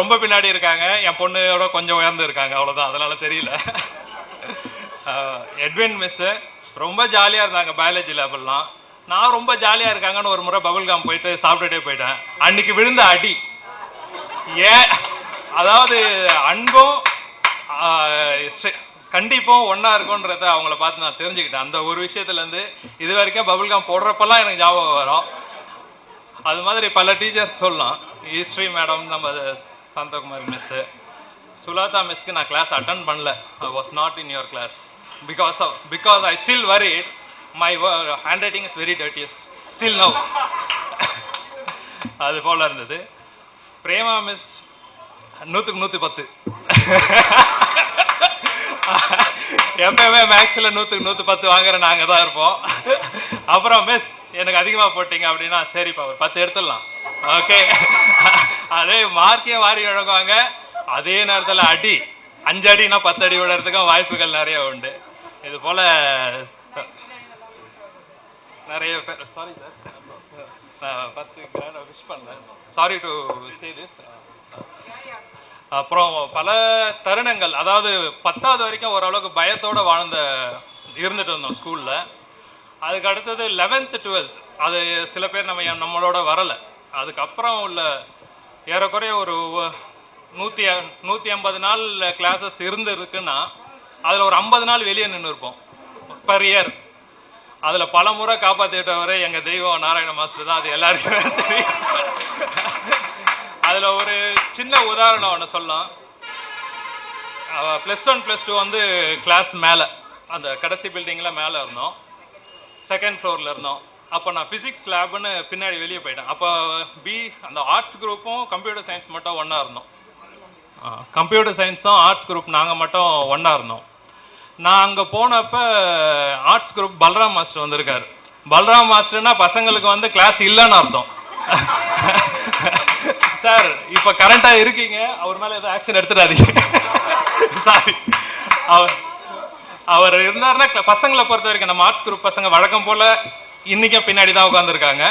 ரொம்ப பின்னாடி இருக்காங்க. என் பொண்ணோட கொஞ்சம் உயர்ந்து இருக்காங்க, அவ்வளவுதான். அதனால தெரியல. எட்வின் மிஸ் ரொம்ப ஜாலியா இருந்தாங்க பயாலஜி லேப்லாம். நான் ரொம்ப ஜாலியா இருக்காங்கன்னு ஒரு முறை பபுல்காம் போயிட்டு சாப்பிட்டுட்டே போயிட்டேன். அன்னைக்கு விழுந்த அடி. அதாவது அன்பும் கண்டிப்பும் ஒன்னா இருக்கும்ன்றத அவங்கள பார்த்து நான் தெரிஞ்சுக்கிட்டேன். அந்த ஒரு விஷயத்துல இருந்து இது வரைக்கும் பபுல்காம் போடுறப்பெல்லாம் எனக்கு ஞாபகம் வரும். அது மாதிரி பல டீச்சர்ஸ் சொல்லலாம். ஹிஸ்ட்ரி மேடம், நம்ம சாந்தகுமாரி மிஸ், சுலாதா மிஸ்க்கு நான் கிளாஸ் அட்டன் பண்ணல. I was not in your class because I still worried my handwriting is very dirtiest still now. அது போல இருந்தது. பிரேமா மிஸ் 100க்கு 110. எப்பவுமே மேக்ஸ்ல 100க்கு 110 வாங்குற நாங்க தான் இருப்போம். அப்புறம் மிஸ் எனக்கு அதிகமா போட்டீங்க அப்படின்னா சரிப்பா ஒரு 10 எடுத்துடலாம். ஓகே, அதே மார்க்கே வாரி வழங்குவாங்க. அதே நேரத்துல அடி 5 அடினா 10 அடி விடுறதுக்கும் வாய்ப்புகள் நிறைய உண்டு. இது போல நிறைய பேர் சாரி சார், நான் ஃபர்ஸ்ட் விஷ் பண்ணேன், சாரி டு சே திஸ். அப்புறம் பல தருணங்கள், அதாவது 10வது வரைக்கும் ஓரளவுக்கு பயத்தோட இருந்துட்டு இருந்தோம் ஸ்கூல்ல. அதுக்கு அடுத்தது 11th 12th அது சில பேர் நம்மளோட வரல. அதுக்கப்புறம் உள்ள ஏறக்குறைய ஒரு 150 நாள் கிளாஸஸ் இருக்குன்னா அதுல ஒரு 50 நாள் வெளியே நின்று இருப்போம் பர் இயர். அதுல பல முறை காப்பாத்திட்டவரை எங்க தெய்வம் நாராயண மாஸ்டர் தான், அது எல்லாருக்குமே தெரியும். அதுல ஒரு சின்ன உதாரணம் ஒன்று சொல்லலாம். +1 +2 வந்து கிளாஸ் மேல அந்த கடைசி பில்டிங்ல மேல இருந்தோம், 2nd ஃப்ளோர்ல இருந்தோம். அப்போ நான் பிசிக்ஸ் லேப்னு பின்னாடி வெளியே போயிட்டேன். அப்போ அந்த ஆர்ட்ஸ் குரூப்பும் கம்ப்யூட்டர் சயின்ஸ் மட்டும் ஒண்ணா இருந்தோம். கம்ப்யூட்டர் சயின்ஸும் ஆர்ட்ஸ் குரூப் நாங்கள் மட்டும் ஒன்றா இருந்தோம். நான் அங்கே போனப்ப ஆர்ட்ஸ் குரூப் பல்ராம் மாஸ்டர் வந்திருக்காரு. பல்ராம் மாஸ்டர்னா பசங்களுக்கு வந்து கிளாஸ் இல்லைன்னு அர்த்தம். சார் இப்போ கரண்டாக இருக்கீங்க, அவர் மேலே எதுவும் ஆக்ஷன் எடுத்துடாதீங்க, சாரி. அவர் இருந்தாருன்னா பசங்களை பொறுத்த வரைக்கும் நம்ம ஆர்ட்ஸ் குரூப் பசங்க வழக்கம் போல இன்னைக்கும் பின்னாடி தான் உட்காந்துருக்காங்க.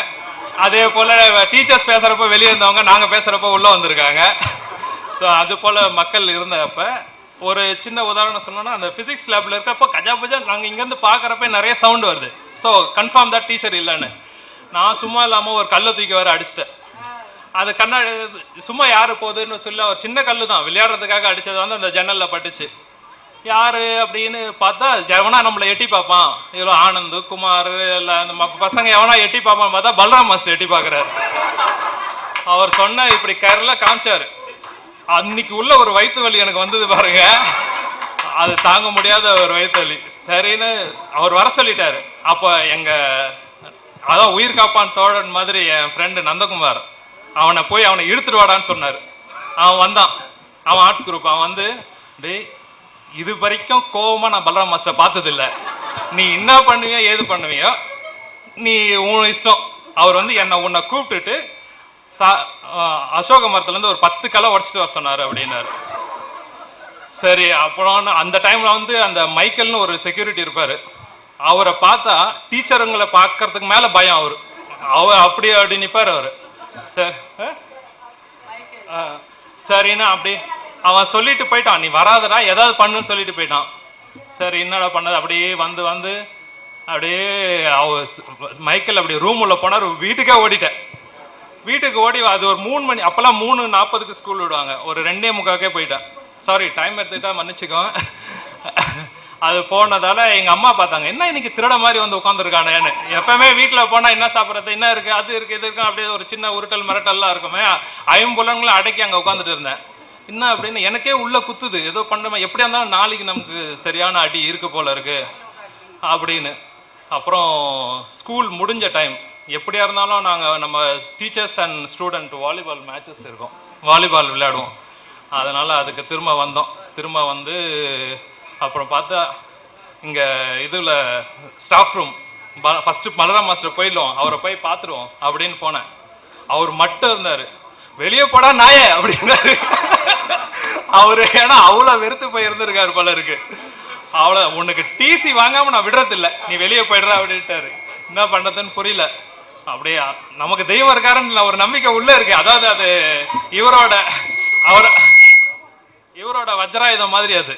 அதே போல டீச்சர்ஸ் பேசுறப்ப வெளியே இருந்தவங்க நாங்கள் பேசுறப்ப உள்ள வந்திருக்காங்க. ஸோ அது போல மக்கள் இருந்தப்ப ஒரு சின்ன உதாரணம் சொன்னோன்னா, அந்த பிசிக்ஸ் லேப்ல இருக்கப்போ கஜாபஜா நாங்கள் இங்கேருந்து பார்க்குறப்ப நிறைய சவுண்ட் வருது. ஸோ கன்ஃபார்ம் தான் டீச்சர் இல்லைன்னு. நான் சும்மா இல்லாமல் ஒரு கல்லை தூக்கி வர அடிச்சிட்டேன். அது கண்ணாடி சும்மா யாரு போகுதுன்னு சொல்லி ஒரு சின்ன கல்லு தான் விளையாடுறதுக்காக அடிச்சது வந்து அந்த ஜன்னல்ல பட்டுச்சு. யாரு அப்படின்னு பார்த்தா எவனா நம்மளை எட்டி பார்ப்பான், இவ்வளோ ஆனந்த் குமார் எல்லாம் அந்த பசங்க எவனா எட்டி பார்ப்பான்னு பார்த்தா பல்ராம் மாஸ்டர் எட்டி பார்க்குறாரு. அவர் சொன்ன இப்படி கரல காமிச்சாரு. அன்னைக்கு உள்ள ஒரு வயிற்று வலி எனக்கு வந்தது பாருங்க, அது தாங்க முடியாத ஒரு வயிற்று வலி. சரின்னு அவர் வர சொல்லிட்டாரு. அப்போ அதான் உயிர் காப்பான் தோழன் மாதிரி என் ஃப்ரெண்டு நந்தகுமார் அவனை இழுத்துட்டு வாடான்னு சொன்னார். அவன் வந்தான், அவன் ஆர்ட்ஸ் குரூப். அவன் வந்து டேய் இது வரைக்கும் கோவமா நான் பல்ராம் மாஸ்டர் பார்த்ததில்ல, நீ என்ன பண்ணுவியோ ஏது பண்ணுவியோ நீ உன் இஷ்டம். அவர் வந்து உன்னை கூப்பிட்டுட்டு அசோக மரத்துலேருந்து ஒரு 10 கலை உடச்சிட்டு வர சொன்னார் அப்படின்னாரு. சரி, அப்புறம் அந்த டைம்ல வந்து அந்த மைக்கேல்னு ஒரு செக்யூரிட்டி இருப்பாரு, அவரை பார்த்தா டீச்சருங்களை பார்க்கறதுக்கு மேல பயம். அவர் அப்படி நிப்பாரு அவரு. சரின்னா அப்படி அவன் சொல்லிட்டு போயிட்டான், நீ வராதடா ஏதாவது பண்ணுன்னு சொல்லிட்டு போயிட்டான். சரி என்னடா பண்ணது, அப்படியே வந்து அப்படியே மைக்கேல் அப்படி ரூம் உள்ள போனார். வீட்டுக்கே ஓடிட்டேன். வீட்டுக்கு ஓடி அது ஒரு 3 மணி, அப்பெல்லாம் 3:40க்கு ஸ்கூல் விடுவாங்க, ஒரு 2:45 போயிட்டேன். சாரி டைம் எடுத்துக்கிட்டா மன்னிச்சுக்கோ. அது போனதால எங்க அம்மா பார்த்தாங்க, என்ன இன்னைக்கு திருட மாதிரி வந்து உட்காந்துருக்கானேன்னு. எப்பவுமே வீட்டுல போனா என்ன சாப்பிட்றது, என்ன இருக்கு, அது இருக்கு, இது இருக்கு, அப்படியே ஒரு சின்ன உருட்டல் மிரட்டல்லாம் இருக்குமே. 5 புலன்களை அடக்கி அங்க உட்காந்துட்டு இருந்தேன். என்ன அப்படின்னு எனக்கே உள்ள குத்துது, ஏதோ பண்ணுமா, எப்படியா இருந்தாலும் நாளைக்கு நமக்கு சரியான அடி இருக்கு போல இருக்கு அப்படின்னு. அப்புறம் ஸ்கூல் முடிஞ்ச டைம், எப்படியா இருந்தாலும் நம்ம teachers and student volleyball matches இருக்கும், வாலிபால் விளையாடுவோம். அதனால அதுக்கு திரும்ப வந்து அப்புறம் பார்த்தா இங்க இதுல staff room first Balram master போயிடுவோம், அவரை போய் பார்த்துருவோம் அப்படின்னு போனேன். அவர் மட்டும் இருந்தாரு. வெளியே போடா நாயே அப்படின்னாரு. அவரு ஏன்னா அவ்வளவு வெறுத்து போய் இருந்திருக்காரு போல இருக்கு. அவ்வளவு உனக்கு டிசி வாங்காம நான் விடுறதில்ல, நீ வெளியே போயிடுற அப்படின்ட்டாரு. என்ன பண்றதுன்னு புரியல. அப்படியே நமக்கு தெய்வம் இருக்காருன்னு ஒரு நம்பிக்கை உள்ள இருக்கு. அதாவது அது இவரோட வஜ்ராயுதம் மாதிரி. அது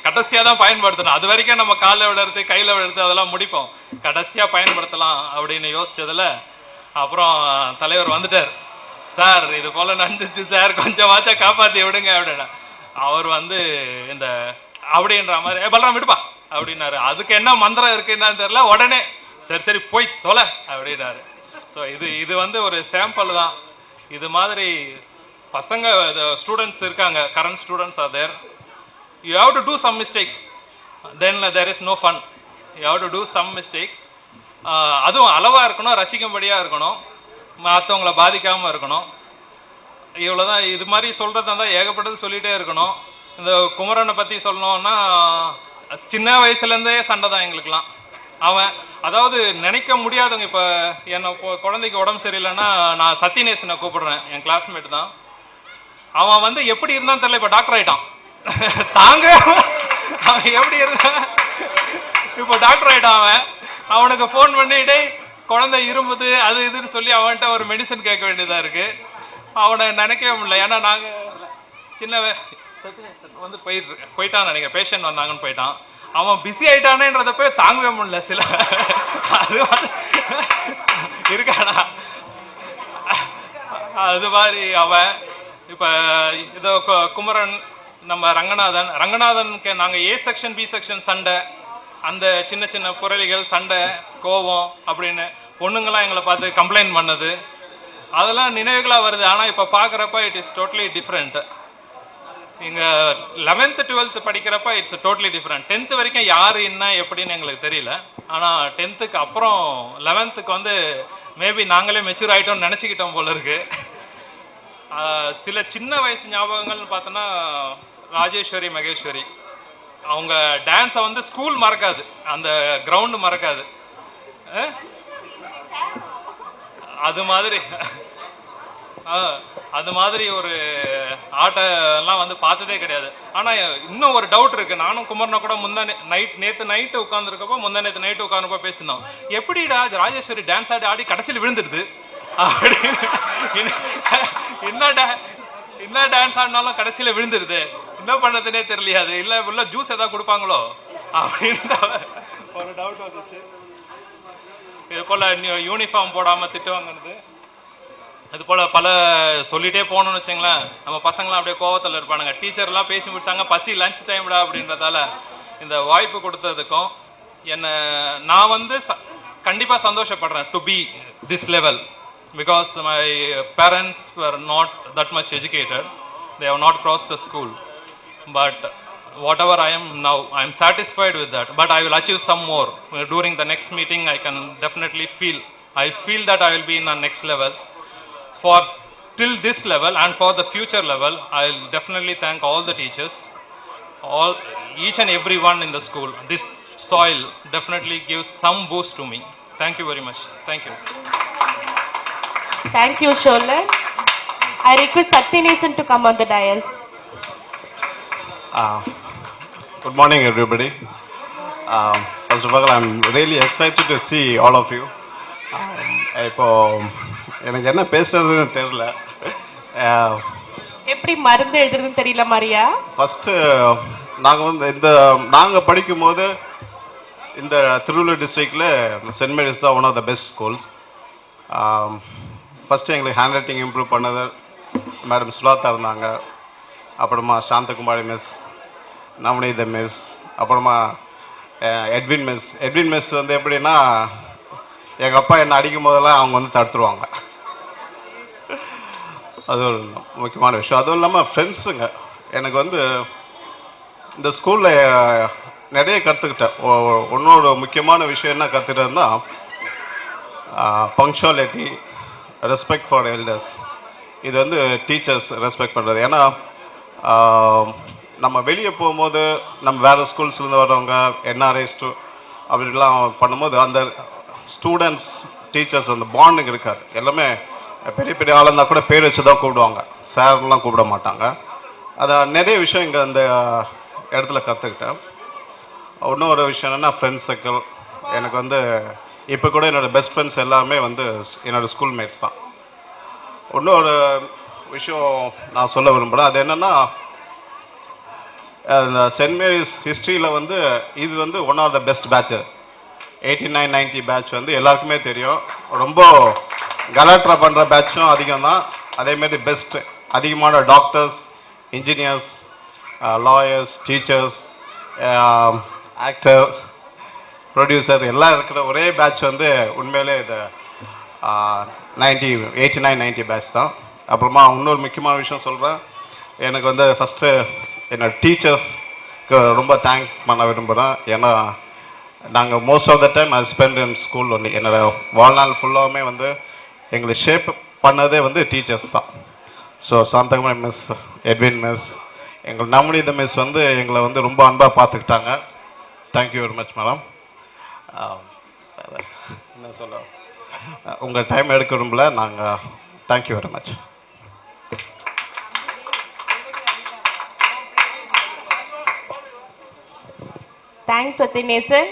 கடைசியா தான் பயன்படுத்தணும். அது வரைக்கும் நம்ம காலில் விழுறது கையில விழுறது அதெல்லாம் முடிப்போம், கடைசியா பயன்படுத்தலாம் அப்படின்னு யோசிச்சதுல அப்புறம் தலைவர் வந்துட்டார். சார் இது போல நடந்துச்சு சார், கொஞ்சமாச்சா காப்பாத்தி விடுங்க அப்படின்னா. அவர் வந்து இந்த அப்படின்ற மாதிரி பல்ராம் விடுப்பா அப்படின்னாரு. அதுக்கு என்ன மந்திரம் இருக்குன்னு தெரியல, உடனே சரி போய் தொலை அப்படின்னாரு. ஸோ இது வந்து ஒரு சாம்பிள் தான். இது மாதிரி பசங்க ஸ்டூடெண்ட்ஸ் இருக்காங்க, current students are there. You have to do some mistakes, then there is no fun. You have to do some mistakes. அதுவும் அளவா இருக்கணும், ரசிக்கும்படியா இருக்கணும், மற்றவங்களை பாதிக்காம இருக்கணும். இவ்வளவுதான். இது மாதிரி சொல்றதா இருந்தால் ஏகப்பட்டது சொல்லிட்டே இருக்கணும். இந்த குமரனை பத்தி சொல்லணும்னா சின்ன வயசுல இருந்தே சண்டை தான் எங்களுக்குலாம். அவன் அதாவது நினைக்க முடியாதவங்க. இப்ப என்ன குழந்தைக்கு உடம்பு சரியில்லைன்னா நான் சத்யநேசனை கூப்பிடுறேன், என் கிளாஸ்மேட் தான். அவன் வந்து எப்படி இருந்தான்னு தெரியல, இப்ப டாக்டர் ஆயிட்டான். தாங்க அவன் எப்படி இருந்தான், இப்ப டாக்டர் ஆயிட்டான். அவனுக்கு போன் பண்ணி டேய் குழந்தை இருமுது அது இதுன்னு சொல்லி அவன்கிட்ட ஒரு மெடிசன் கேட்க வேண்டியதா இருக்கு. அவனை நினைக்கவே முடியல. ஏன்னா நாங்க சின்ன வந்து போயிட்டான்னு நினைக்கிறேன், பேஷண்ட் வந்தாங்கன்னு போயிட்டான். அவன் பிஸி ஆயிட்டானேன்றத போய் தாங்கவே முடியல. சில அது இருக்காடா அது மாதிரி அவன் இப்ப இதோ குமரன், நம்ம ரங்கநாதனுக்கு நாங்க ஏ செக்ஷன் பி செக்ஷன் சண்டை, அந்த சின்ன சின்ன புரளிகள் சண்டை கோபம் அப்படின்னு பொண்ணுங்களாம் எங்களை பார்த்து கம்ப்ளைண்ட் பண்ணது அதெல்லாம் நினைவுகளா வருது. ஆனா இப்ப பாக்குறப்ப இட் இஸ் டோட்டலி டிஃப்ரெண்ட். இங்க 11th 12th படிக்கிறப்ப இட்ஸ் டோட்டலி டிஃப்ரெண்ட். 10th வரைக்கும் யாரு என்ன எப்படின்னு எங்களுக்கு தெரியல. ஆனா 10th அப்புறம் 11th வந்து மேபி நாங்களே மெச்சூர் ஆயிட்டோம்னு நினைச்சுக்கிட்டோம் போல இருக்கு. சில சின்ன வயசு ஞாபகங்கள்னு பார்த்தோன்னா ராஜேஸ்வரி மகேஸ்வரி அவங்க டான்ஸை வந்து ஸ்கூல் மறக்காது, அந்த கிரவுண்டு மறக்காது. அது மாதிரி ஒரு ஆட்டெல்லாம் வந்து பார்த்ததே கிடையாது. ஆனா இன்னும் ஒரு டவுட் இருக்கு. நானும் குமரனை கூட நேற்று நைட்டு உட்காந்துருக்கப்போ நேற்று நைட்டு உட்காந்துருப்போ பேசினோம், எப்படிடா ராஜேஸ்வரி டான்ஸ் ஆடி கடைசியில் விழுந்துடுது அப்படின்னு. என்ன டான்ஸ் ஆடினாலும் கடைசியில விழுந்துடுது, என்ன பண்றதுன்னே தெரியலையா, அது இல்ல உள்ள ஜூஸ் ஏதாவது கொடுப்பாங்களோ அப்படின்னு ஒரு டவுட் வந்துச்சு. இது போல யூனிஃபார்ம் போடாம திட்டுவாங்கிறது, அது போல பல சொல்லிட்டே போகணும்னு வச்சுங்களேன். நம்ம பசங்களாம் அப்படியே கோவத்தில் இருப்பானுங்க. டீச்சர்லாம் பேசி முடிச்சாங்க, பசி லஞ்ச் டைம்டா அப்படின்றதால இந்த வாய்ப்பு கொடுத்ததுக்கும் நான் வந்து கண்டிப்பா சந்தோஷப்படுறேன் to be this level. Because my parents were not that much educated, they have not crossed the school, but whatever I am now, I am satisfied with that, but I will achieve some more. During the next meeting I can definitely feel that I will be in the next level. For till this level and for the future level, I will definitely thank all the teachers, each and every one in the school. This soil definitely gives some boost to me. Thank you very much. Thank you. Thank you, Sholan. I request Satyanesan to come on the dais. Good morning, everybody. First of all, I'm really excited to see all of you. இப்போ எனக்கு என்ன பேசுறதுன்னு தெரியல, எப்படி மருந்து எழுதுறதுன்னு தெரியல மாரியா. ஃபர்ஸ்ட் நாங்க படிக்கும் போது இந்த திருவள்ளூர் டிஸ்ட்ரிக்ட்ல சென்ட் மேரிஸ் தான் one of the best schools. First எங்களுக்கு ஹேண்ட் ரைட்டிங் இம்ப்ரூவ் பண்ணது மேடம் சுலாத்தா இருந்தாங்க, அப்புறமா சாந்தகுமாரி மிஸ், நவநீத மிஸ், அப்புறமா எட்வின் மிஸ் வந்து எப்படின்னா எங்கள் அப்பா என்னை அடிக்கும் போதெல்லாம் அவங்க வந்து தடுத்துருவாங்க. அது ஒரு முக்கியமான விஷயம். அதுவும் இல்லாமல் ஃப்ரெண்ட்ஸுங்க எனக்கு வந்து இந்த ஸ்கூலில் நிறைய கற்றுக்கிட்டேன். இன்னொரு முக்கியமான விஷயம் என்ன கற்றுக்கிட்டதுன்னா பங்க்சுவாலிட்டி, ரெஸ்பெக்ட் ஃபார் எல்டர்ஸ். இது வந்து டீச்சர்ஸ் ரெஸ்பெக்ட் பண்ணுறது. ஏன்னா நம்ம வெளியே போகும்போது நம்ம வேறு ஸ்கூல்ஸ்லேருந்து வர்றவங்க என்ஆர்ஐஸ் அப்படிலாம் பண்ணும்போது அந்த ஸ்டூடெண்ட்ஸ் டீச்சர்ஸ் அந்த பாண்டிங் இருக்காது. எல்லாமே பெரிய பெரிய ஆளாக இருந்தால் கூட பேர் வச்சு தான் கூப்பிடுவாங்க, சார்லாம் கூப்பிட மாட்டாங்க. அதை நிறைய விஷயம் இங்கே அந்த இடத்துல கற்றுக்கிட்டேன். இன்னொரு விஷயம் என்னென்னா ஃப்ரெண்ட்ஸ் சர்க்கிள். எனக்கு வந்து இப்போ கூட என்னோடய பெஸ்ட் ஃப்ரெண்ட்ஸ் எல்லாமே வந்து என்னோடய ஸ்கூல்மேட்ஸ் தான். இன்னொரு விஷயம் நான் சொல்ல விரும்புகிறேன். அது என்னென்னா இந்த சென்ட் மேரிஸ் ஹிஸ்ட்ரியில் வந்து இது வந்து one of the best batch. 89-90 batch வந்து எல்லாருக்குமே தெரியும். ரொம்ப கலாட்ரா பண்ணுற பேட்சும் அதிகம் தான். அதேமாரி பெஸ்ட் அதிகமான doctors, engineers, lawyers, teachers, actor, producer எல்லாம் இருக்கிற ஒரே பேட்ச் வந்து உண்மையிலே இது 89-90 பேட்ச் தான். அப்புறமா இன்னொரு முக்கியமான விஷயம் சொல்கிறேன். எனக்கு வந்து ஃபஸ்ட்டு என்னோட டீச்சர்ஸ்க்கு ரொம்ப தேங்க்ஸ் பண்ண விரும்புகிறேன். ஏன்னா நாங்கள் most of the time I spend in school only. என்னோட வாழ்நாள் ஃபுல்லாகவுமே வந்து எங்களை ஷேப் பண்ணதே வந்து டீச்சர்ஸ் தான். So Santhakumari miss, Edwin miss, எங்கள் நவநீத மிஸ் வந்து எங்களை வந்து ரொம்ப அன்பாக பார்த்துக்கிட்டாங்க. Thank you very much madam. என்ன சொல்ல, உங்கள் டைம் எடுக்க விரும்பல. நாங்கள் thank you very much. Thanks, Satyanesan.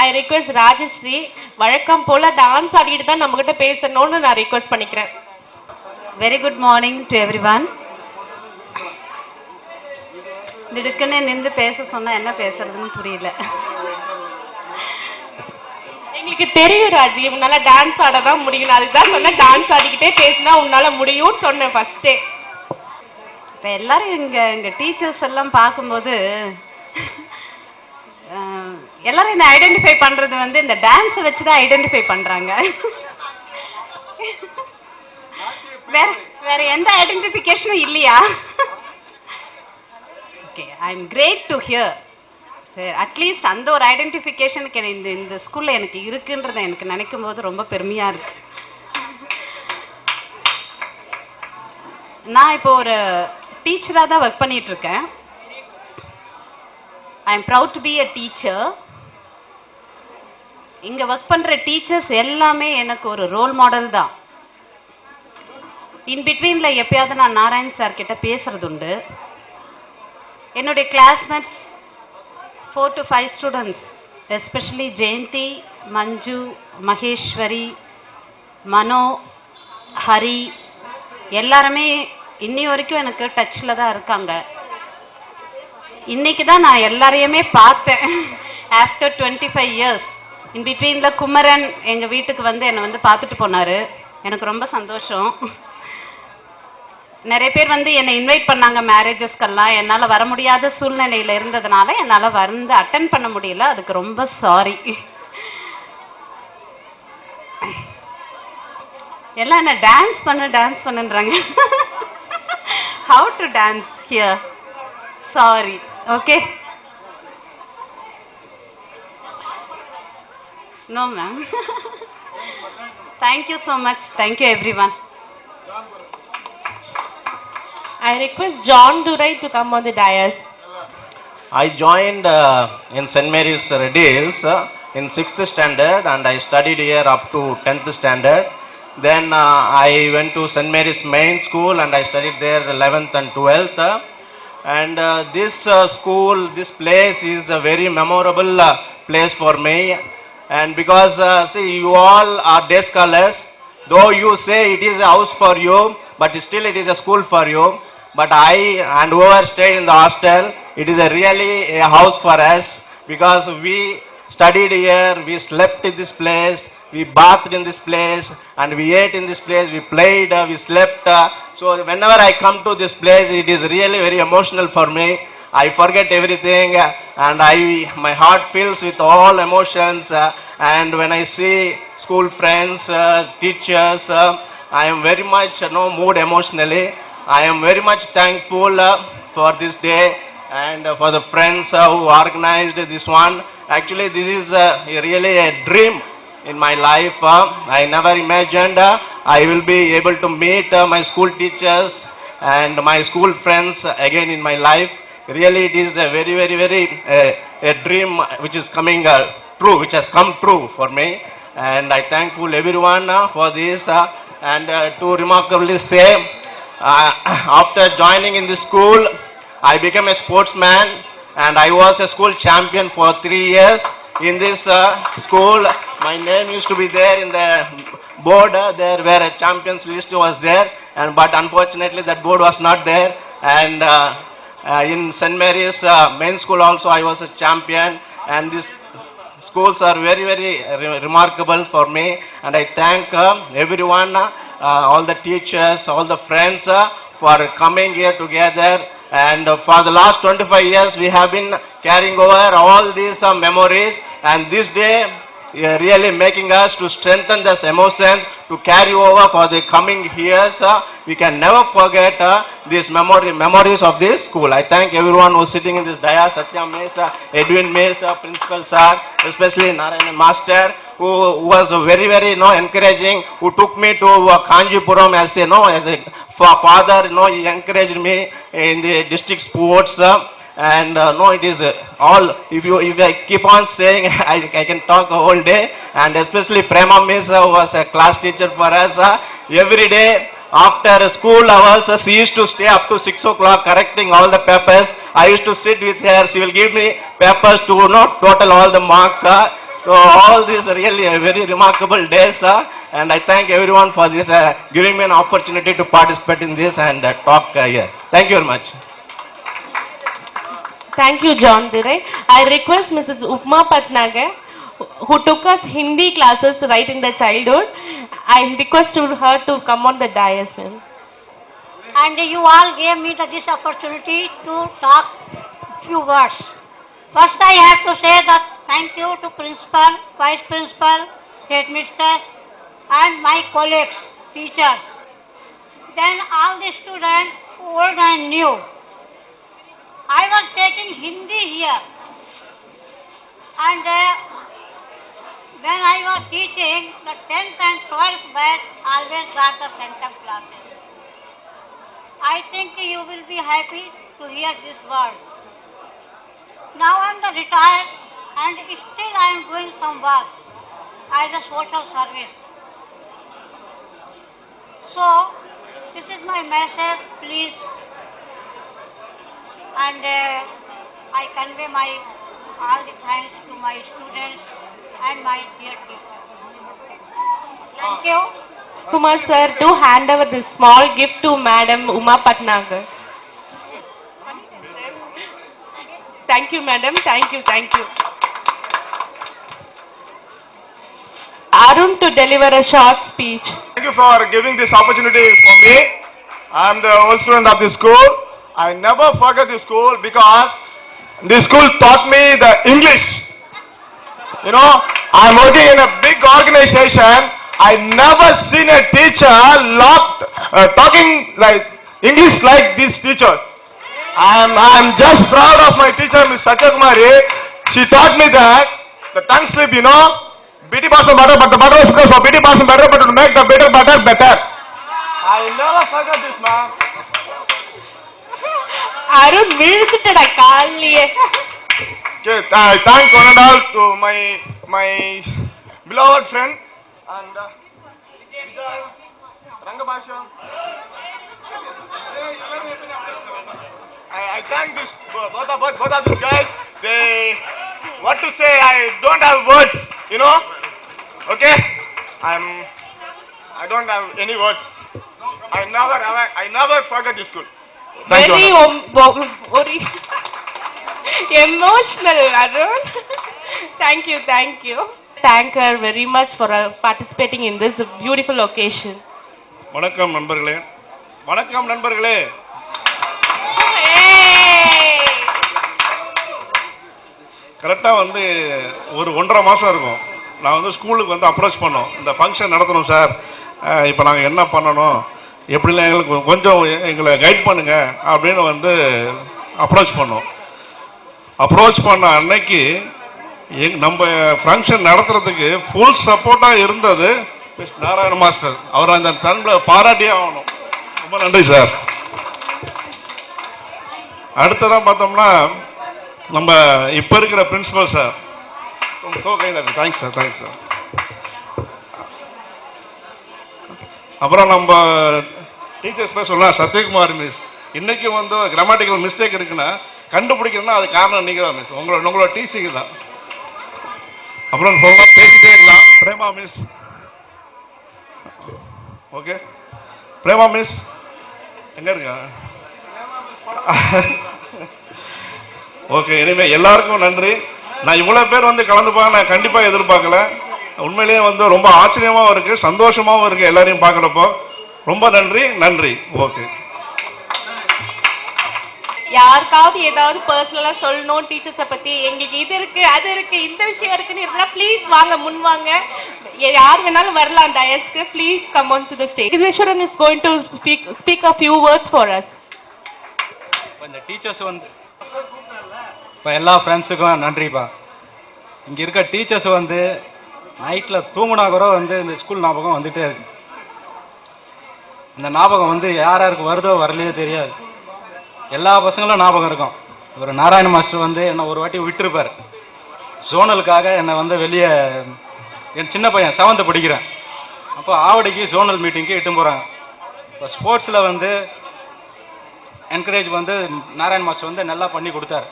I request Rajasri வழக்கம் போல டான்ஸ் ஆடிட்டு தான் நம்ம கிட்ட பேசணும்னு நான் ரிக்வெஸ்ட் பண்ணிக்கிறேன். Very good morning to everyone. திடுக்குன்னு நின்று பேச சொன்னா என்ன பேசுறதுன்னு புரியல. எங்களுக்கு தெரியும் ராஜி, உன்னால டான்ஸ் ஆட தான் முடியும். அதுதான் சொன்ன டான்ஸ் ஆடிக்கிட்டே பேசினா உன்னால முடியும்னு சொன்னேன் ஃபர்ஸ்டே. இப்போ எல்லாரும் எங்க டீச்சர்ஸ் எல்லாம் பார்க்கும்போது எல்லாரும் என்ன ஐடென்டிஃபை பண்றது வந்து இந்த டான்ஸை வச்சு தான் ஐடென்டிஃபை பண்றாங்க. வேற எந்த ஐடென்டிஃபிகேஷனும் இல்லையா? Okay, I am great to hear. சரி, அட்லீஸ்ட் அந்த ஒரு ஐடென்டிஃபிகேஷனுக்கு இந்த ஸ்கூல்ல எனக்கு இருக்குன்றத எனக்கு நினைக்கும் போது ரொம்ப பெருமையா இருக்கு. நான் இப்போ ஒரு டீச்சரா தான் ஒர்க் பண்ணிட்டு இருக்கேன். I am proud to be a teacher. இங்க ஒர்க் பண்ற டீச்சர்ஸ் எல்லாமே எனக்கு ஒரு ரோல் மாடல் தான். இன் பிட்வீன்ல எப்பயாவது நான் நாராயண் சார் கிட்ட பேசுறது உண்டு. என்னுடைய classmates 4 to 5 students, especially Jayanthi, Manju, Maheswari, Mano, Hari எல்லாருமே இன்னி வரைக்கும் எனக்கு டச்சில் தான் இருக்காங்க. இன்னைக்கு தான் நான் எல்லாரையுமே பார்த்தேன் ஆஃப்டர் 25 இயர்ஸ். இன் பிட்வீன்ல குமரன் எங்க வீட்டுக்கு வந்து என்னை வந்து பார்த்துட்டு போனாரு. எனக்கு ரொம்ப சந்தோஷம். நிறைய பேர் வந்து என்னை இன்வைட் பண்ணாங்க மேரேஜஸ்க்கெல்லாம். என்னால் வர முடியாத சூழ்நிலையில் இருந்ததுனால என்னால் வந்து அட்டன் பண்ண முடியல. அதுக்கு ரொம்ப சாரி. எல்லாம் என்ன டான்ஸ் பண்ணுன்றாங்க. How to dance here? Sorry. Okay, no ma'am. Thank you so much. Thank you everyone. I request John Durai to come on the dais. I joined in St. Mary's Red Hills in 6th standard and I studied here up to 10th standard. Then I went to St. Mary's Main School and I studied there 11th and 12th. And this school, this place is a very memorable place for me. And because see, you all are day scholars, though you say it is a house for you, but still it is a school for you. But I and whoever stayed in the hostel, it is a really a house for us because we studied here, we slept in this place, we bathed in this place, and we ate in this place, we played, we slept. So whenever I come to this place, it is really very emotional for me. I forget everything and my heart fills with all emotions. And when I see school friends, teachers, I am very much moved emotionally. I am very much thankful for this day and for the friends who organized this one. Actually, this is really a dream in my life. I never imagined I will be able to meet my school teachers and my school friends again in my life. Really, it is a very, very, very a dream which is coming true, which has come true for me. And I thankful everyone for this. And to remarkably say, after joining in the school, I became a sportsman and I was a school champion for 3 years in this school. My name used to be there in the board there where a champions list was there, but unfortunately that board was not there. And in St. Mary's main school also I was a champion, and these schools are very, very remarkable for me. And I thank everyone, all the teachers, all the friends for coming here together. And for the last 25 years we have been carrying over all these memories, and this day really making us to strengthen this emotion to carry over for the coming years. We can never forget these memories of this school. I thank everyone who is sitting in this dais, Satya Miss, Edwin Miss, Principal Sir, especially Narayan Master, who was very, very encouraging, who took me to Kanjipuram as a father. He encouraged me in the district sports. And it is all, if I keep on saying, I can talk a whole day. And especially Prema Miss was a class teacher for us. Every day after school hours, she used to stay up to 6 o'clock correcting all the papers. I used to sit with her. She will give me papers to total all the marks. So all these are really a very remarkable days, and I thank everyone for this, giving me an opportunity to participate in this and talk here. Thank you very much. Thank you, John Diray. I request Mrs. Upma Patnagar, who took us Hindi classes right in the childhood. I request her to come on the dais, ma'am. And you all gave me this opportunity to talk few words. First, I have to say that thank you to principal, vice principal, headmistress, and my colleagues, teachers. Then all the students, old and new. I was taking Hindi here, and when I was teaching, the 10th and 12th batch always got the center classes. I think you will be happy to hear this word. Now I am retired and still I am doing some work as a social service. So, this is my message, please. And I convey all the thanks to my students and my dear teachers. Thank you. Kumar sir, to hand over this small gift to Madam Uma Patnagar. Thank you, madam. Thank you, thank you. Arun to deliver a short speech. Thank you for giving this opportunity for me. I am the old student of this school. I never forget this school because this school taught me the English. You know, I am working in a big organization. I never seen a teacher talking like English like these teachers. I am just proud of my teacher, Miss Satyakumari. She taught me that the tongue slip, you know, BT person better, but the butter is because of BT person better, but to make the bitter butter better. I never forget this, ma'am. Arun விழுந்துட்டடா கால்லியே. Okay, I thank one and all to my beloved friend and Rangabhasha. I thank this both of these guys. They, what to say? I don't have words. You know. Okay. I don't have any words. I never forget this school. Thank Very you. emotional, Arun. Thank you, thank you. Thank her very much for participating in this beautiful occasion. வணக்கம் நண்பர்களே. வணக்கம் நண்பர்களே. கரெக்டாக வந்து ஒரு 1.5 மாதம் இருக்கும். நான் வந்து ஸ்கூலுக்கு வந்து அப்ரோச் பண்ணோம். இந்த ஃபங்க்ஷன் நடத்தணும் சார், இப்போ நாங்கள் என்ன பண்ணணும், எப்படிலாம் எங்களுக்கு கொஞ்சம் எங்களை கைட் பண்ணுங்க அப்படின்னு வந்து அப்ரோச் பண்ணோம். அப்ரோச் பண்ண அன்னைக்கு நம்ம ஃபங்க்ஷன் நடத்துறதுக்கு ஃபுல் சப்போர்ட்டாக இருந்தது நாராயண மாஸ்டர். அவர் அந்த தன்னில் பாராட்டியே ஆகணும். ரொம்ப நன்றி சார். அடுத்ததான் பார்த்தோம்னா நம்ம இப்போ இருக்கிற principal sir, thanks sir, thanks sir. அப்புறம் நம்ம டீச்சர்ஸ் பேர் சொல்லலாம், சத்யகுமார் மிஸ். இன்னைக்கு வந்து கிராமட்டிக்கல் மிஸ்டேக் இருக்குன்னா கண்டுபிடிக்கணும்னா அது காரணம் நீங்கள் தான் மிஸ், உங்களோட டீச்சிங் தான். அப்புறம் சொல்லலாம், பேசிட்டே இருக்கலாம். Prema miss, okay Prema miss எங்க இருக்கா? ஓகே, இனிமே எல்லாருக்கும் நன்றி. நான் இவ்வளவு பேர் வந்து கலந்துப்பாங்க நான் கண்டிப்பா எதிர்பார்க்கல. உண்மையிலேயே வந்து ரொம்ப ஆச்சரியமாவும் இருக்கு, சந்தோஷமாவும் இருக்கு எல்லாரையும் பார்க்கறப்போ. ரொம்ப நன்றி, நன்றி. ஓகே. யாருக்காவது ஏதாவது பர்சனலா சொல்லணும் டீச்சர்ஸை பத்தி, எங்களுக்கு இது இருக்கு அது இருக்கு இந்த விஷயம் இருக்குன்னு இருந்தா ப்ளீஸ் வாங்க, முன் வாங்க. யார் வேணாலும் வரலாம் டயஸ்க்கு. Please come on to the stage. Jagdishwaran is going to speak a few words for us. இந்த டீச்சர்ஸ் வந்து இப்போ எல்லா ஃப்ரெண்ட்ஸுக்கும் நன்றிப்பா. இங்கே இருக்க டீச்சர்ஸ் வந்து நைட்டில் தூங்குனா கூட வந்து இந்த ஸ்கூல் ஞாபகம் வந்துகிட்டே இருக்கு. இந்த ஞாபகம் வந்து யார் யாருக்கு வருதோ வரலையோ தெரியாது, எல்லா பசங்களும் ஞாபகம் இருக்கும். ஒரு நாராயண மாஸ்டர் வந்து என்னை ஒரு வாட்டி விட்டுருப்பார். ஜோனலுக்காக என்னை வந்து வெளியே, என் சின்ன பையன் 7th படிக்கிறேன், அப்போ ஆவடிக்கு ஜோனல் மீட்டிங்க்கு இட்டு போகிறாங்க. இப்போ ஸ்போர்ட்ஸில் வந்து என்கரேஜ் வந்து நாராயண மாஸ்டர் வந்து நல்லா பண்ணி கொடுத்தாரு.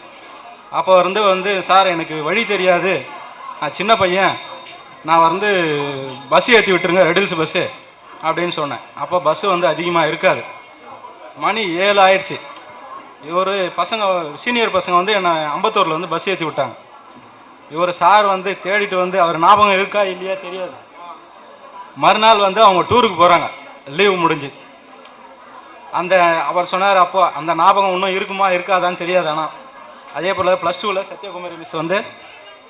அப்போ வந்து சார் எனக்கு வழி தெரியாது, நான் சின்ன பையன், நான் வந்து பஸ் ஏற்றி விட்டுருங்க, ரெடில்ஸ் பஸ்ஸு அப்படின்னு சொன்னேன். அப்போ பஸ்ஸு வந்து அதிகமாக இருக்காது. மணி 7 ஆயிடுச்சு. இவர் பசங்க சீனியர் பசங்க வந்து என்னை அம்பத்தூரில் வந்து பஸ் ஏற்றி விட்டாங்க. இவர் சார் வந்து தேடிட்டு வந்து அவர் ஞாபகம் இருக்கா இல்லையா தெரியாது. மறுநாள் வந்து அவங்க டூருக்கு போகிறாங்க, லீவு முடிஞ்சு. அவர் சொன்னார், அப்போ அந்த ஞாபகம் இன்னும் இருக்குமா இருக்காதான்னு தெரியாது. ஆனால் அதே போல் +2ல் சத்யகுமாரி மிஸ் வந்து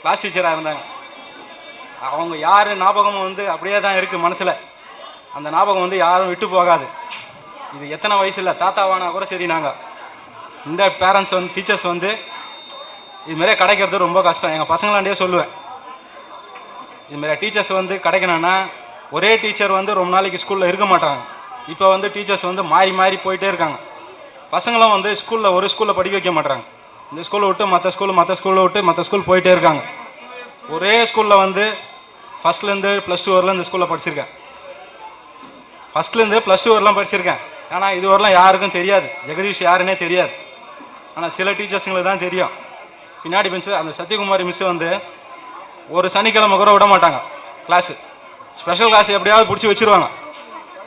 கிளாஸ் டீச்சராக இருந்தாங்க. அவங்க யார் ஞாபகமும் வந்து அப்படியே தான் இருக்குது மனசில். அந்த ஞாபகம் வந்து யாரும் விட்டு போகாது. இது எத்தனை வயசில் தாத்தாவானா கூட சரி, நாங்கள் இந்த பேரண்ட்ஸ் வந்து டீச்சர்ஸ் வந்து இதுமாரியே கிடைக்கிறது ரொம்ப கஷ்டம். எங்கள் பசங்களாண்டே சொல்லுவேன், இதுமாரி டீச்சர்ஸ் வந்து கிடைக்கணும்னா ஒரே டீச்சர் வந்து ரொம்ப நாளைக்கு ஸ்கூலில் இருக்க மாட்டாங்க. இப்போ வந்து டீச்சர்ஸ் வந்து மாறி மாறி போயிட்டே இருக்காங்க. பசங்களும் வந்து ஸ்கூலில் ஒரு ஸ்கூலில் படிக்க வைக்க மாட்டாங்க. இந்த ஸ்கூலை விட்டு மற்ற ஸ்கூலை விட்டு மற்ற ஸ்கூல் போயிட்டே இருக்காங்க. ஒரே ஸ்கூலில் வந்து ஃபஸ்ட்லேருந்து +2 வரலாம் இந்த ஸ்கூலில் படிச்சிருக்கேன். ஃபஸ்ட்லேருந்து +2 வரலாம் படிச்சிருக்கேன். ஆனால் இது வரலாம் யாருக்கும் தெரியாது, ஜெகதீஷ் யாருன்னே தெரியாது. ஆனால் சில டீச்சர்ஸுங்களுக்கு தான் தெரியும். பின்னாடி பெஞ்சு அந்த சத்யகுமாரி மிஸ் வந்து ஒரு சனிக்கிழமை கூட விட மாட்டாங்க கிளாஸு. ஸ்பெஷல் கிளாஸ் எப்படியாவது பிடிச்சி வச்சுருவாங்க.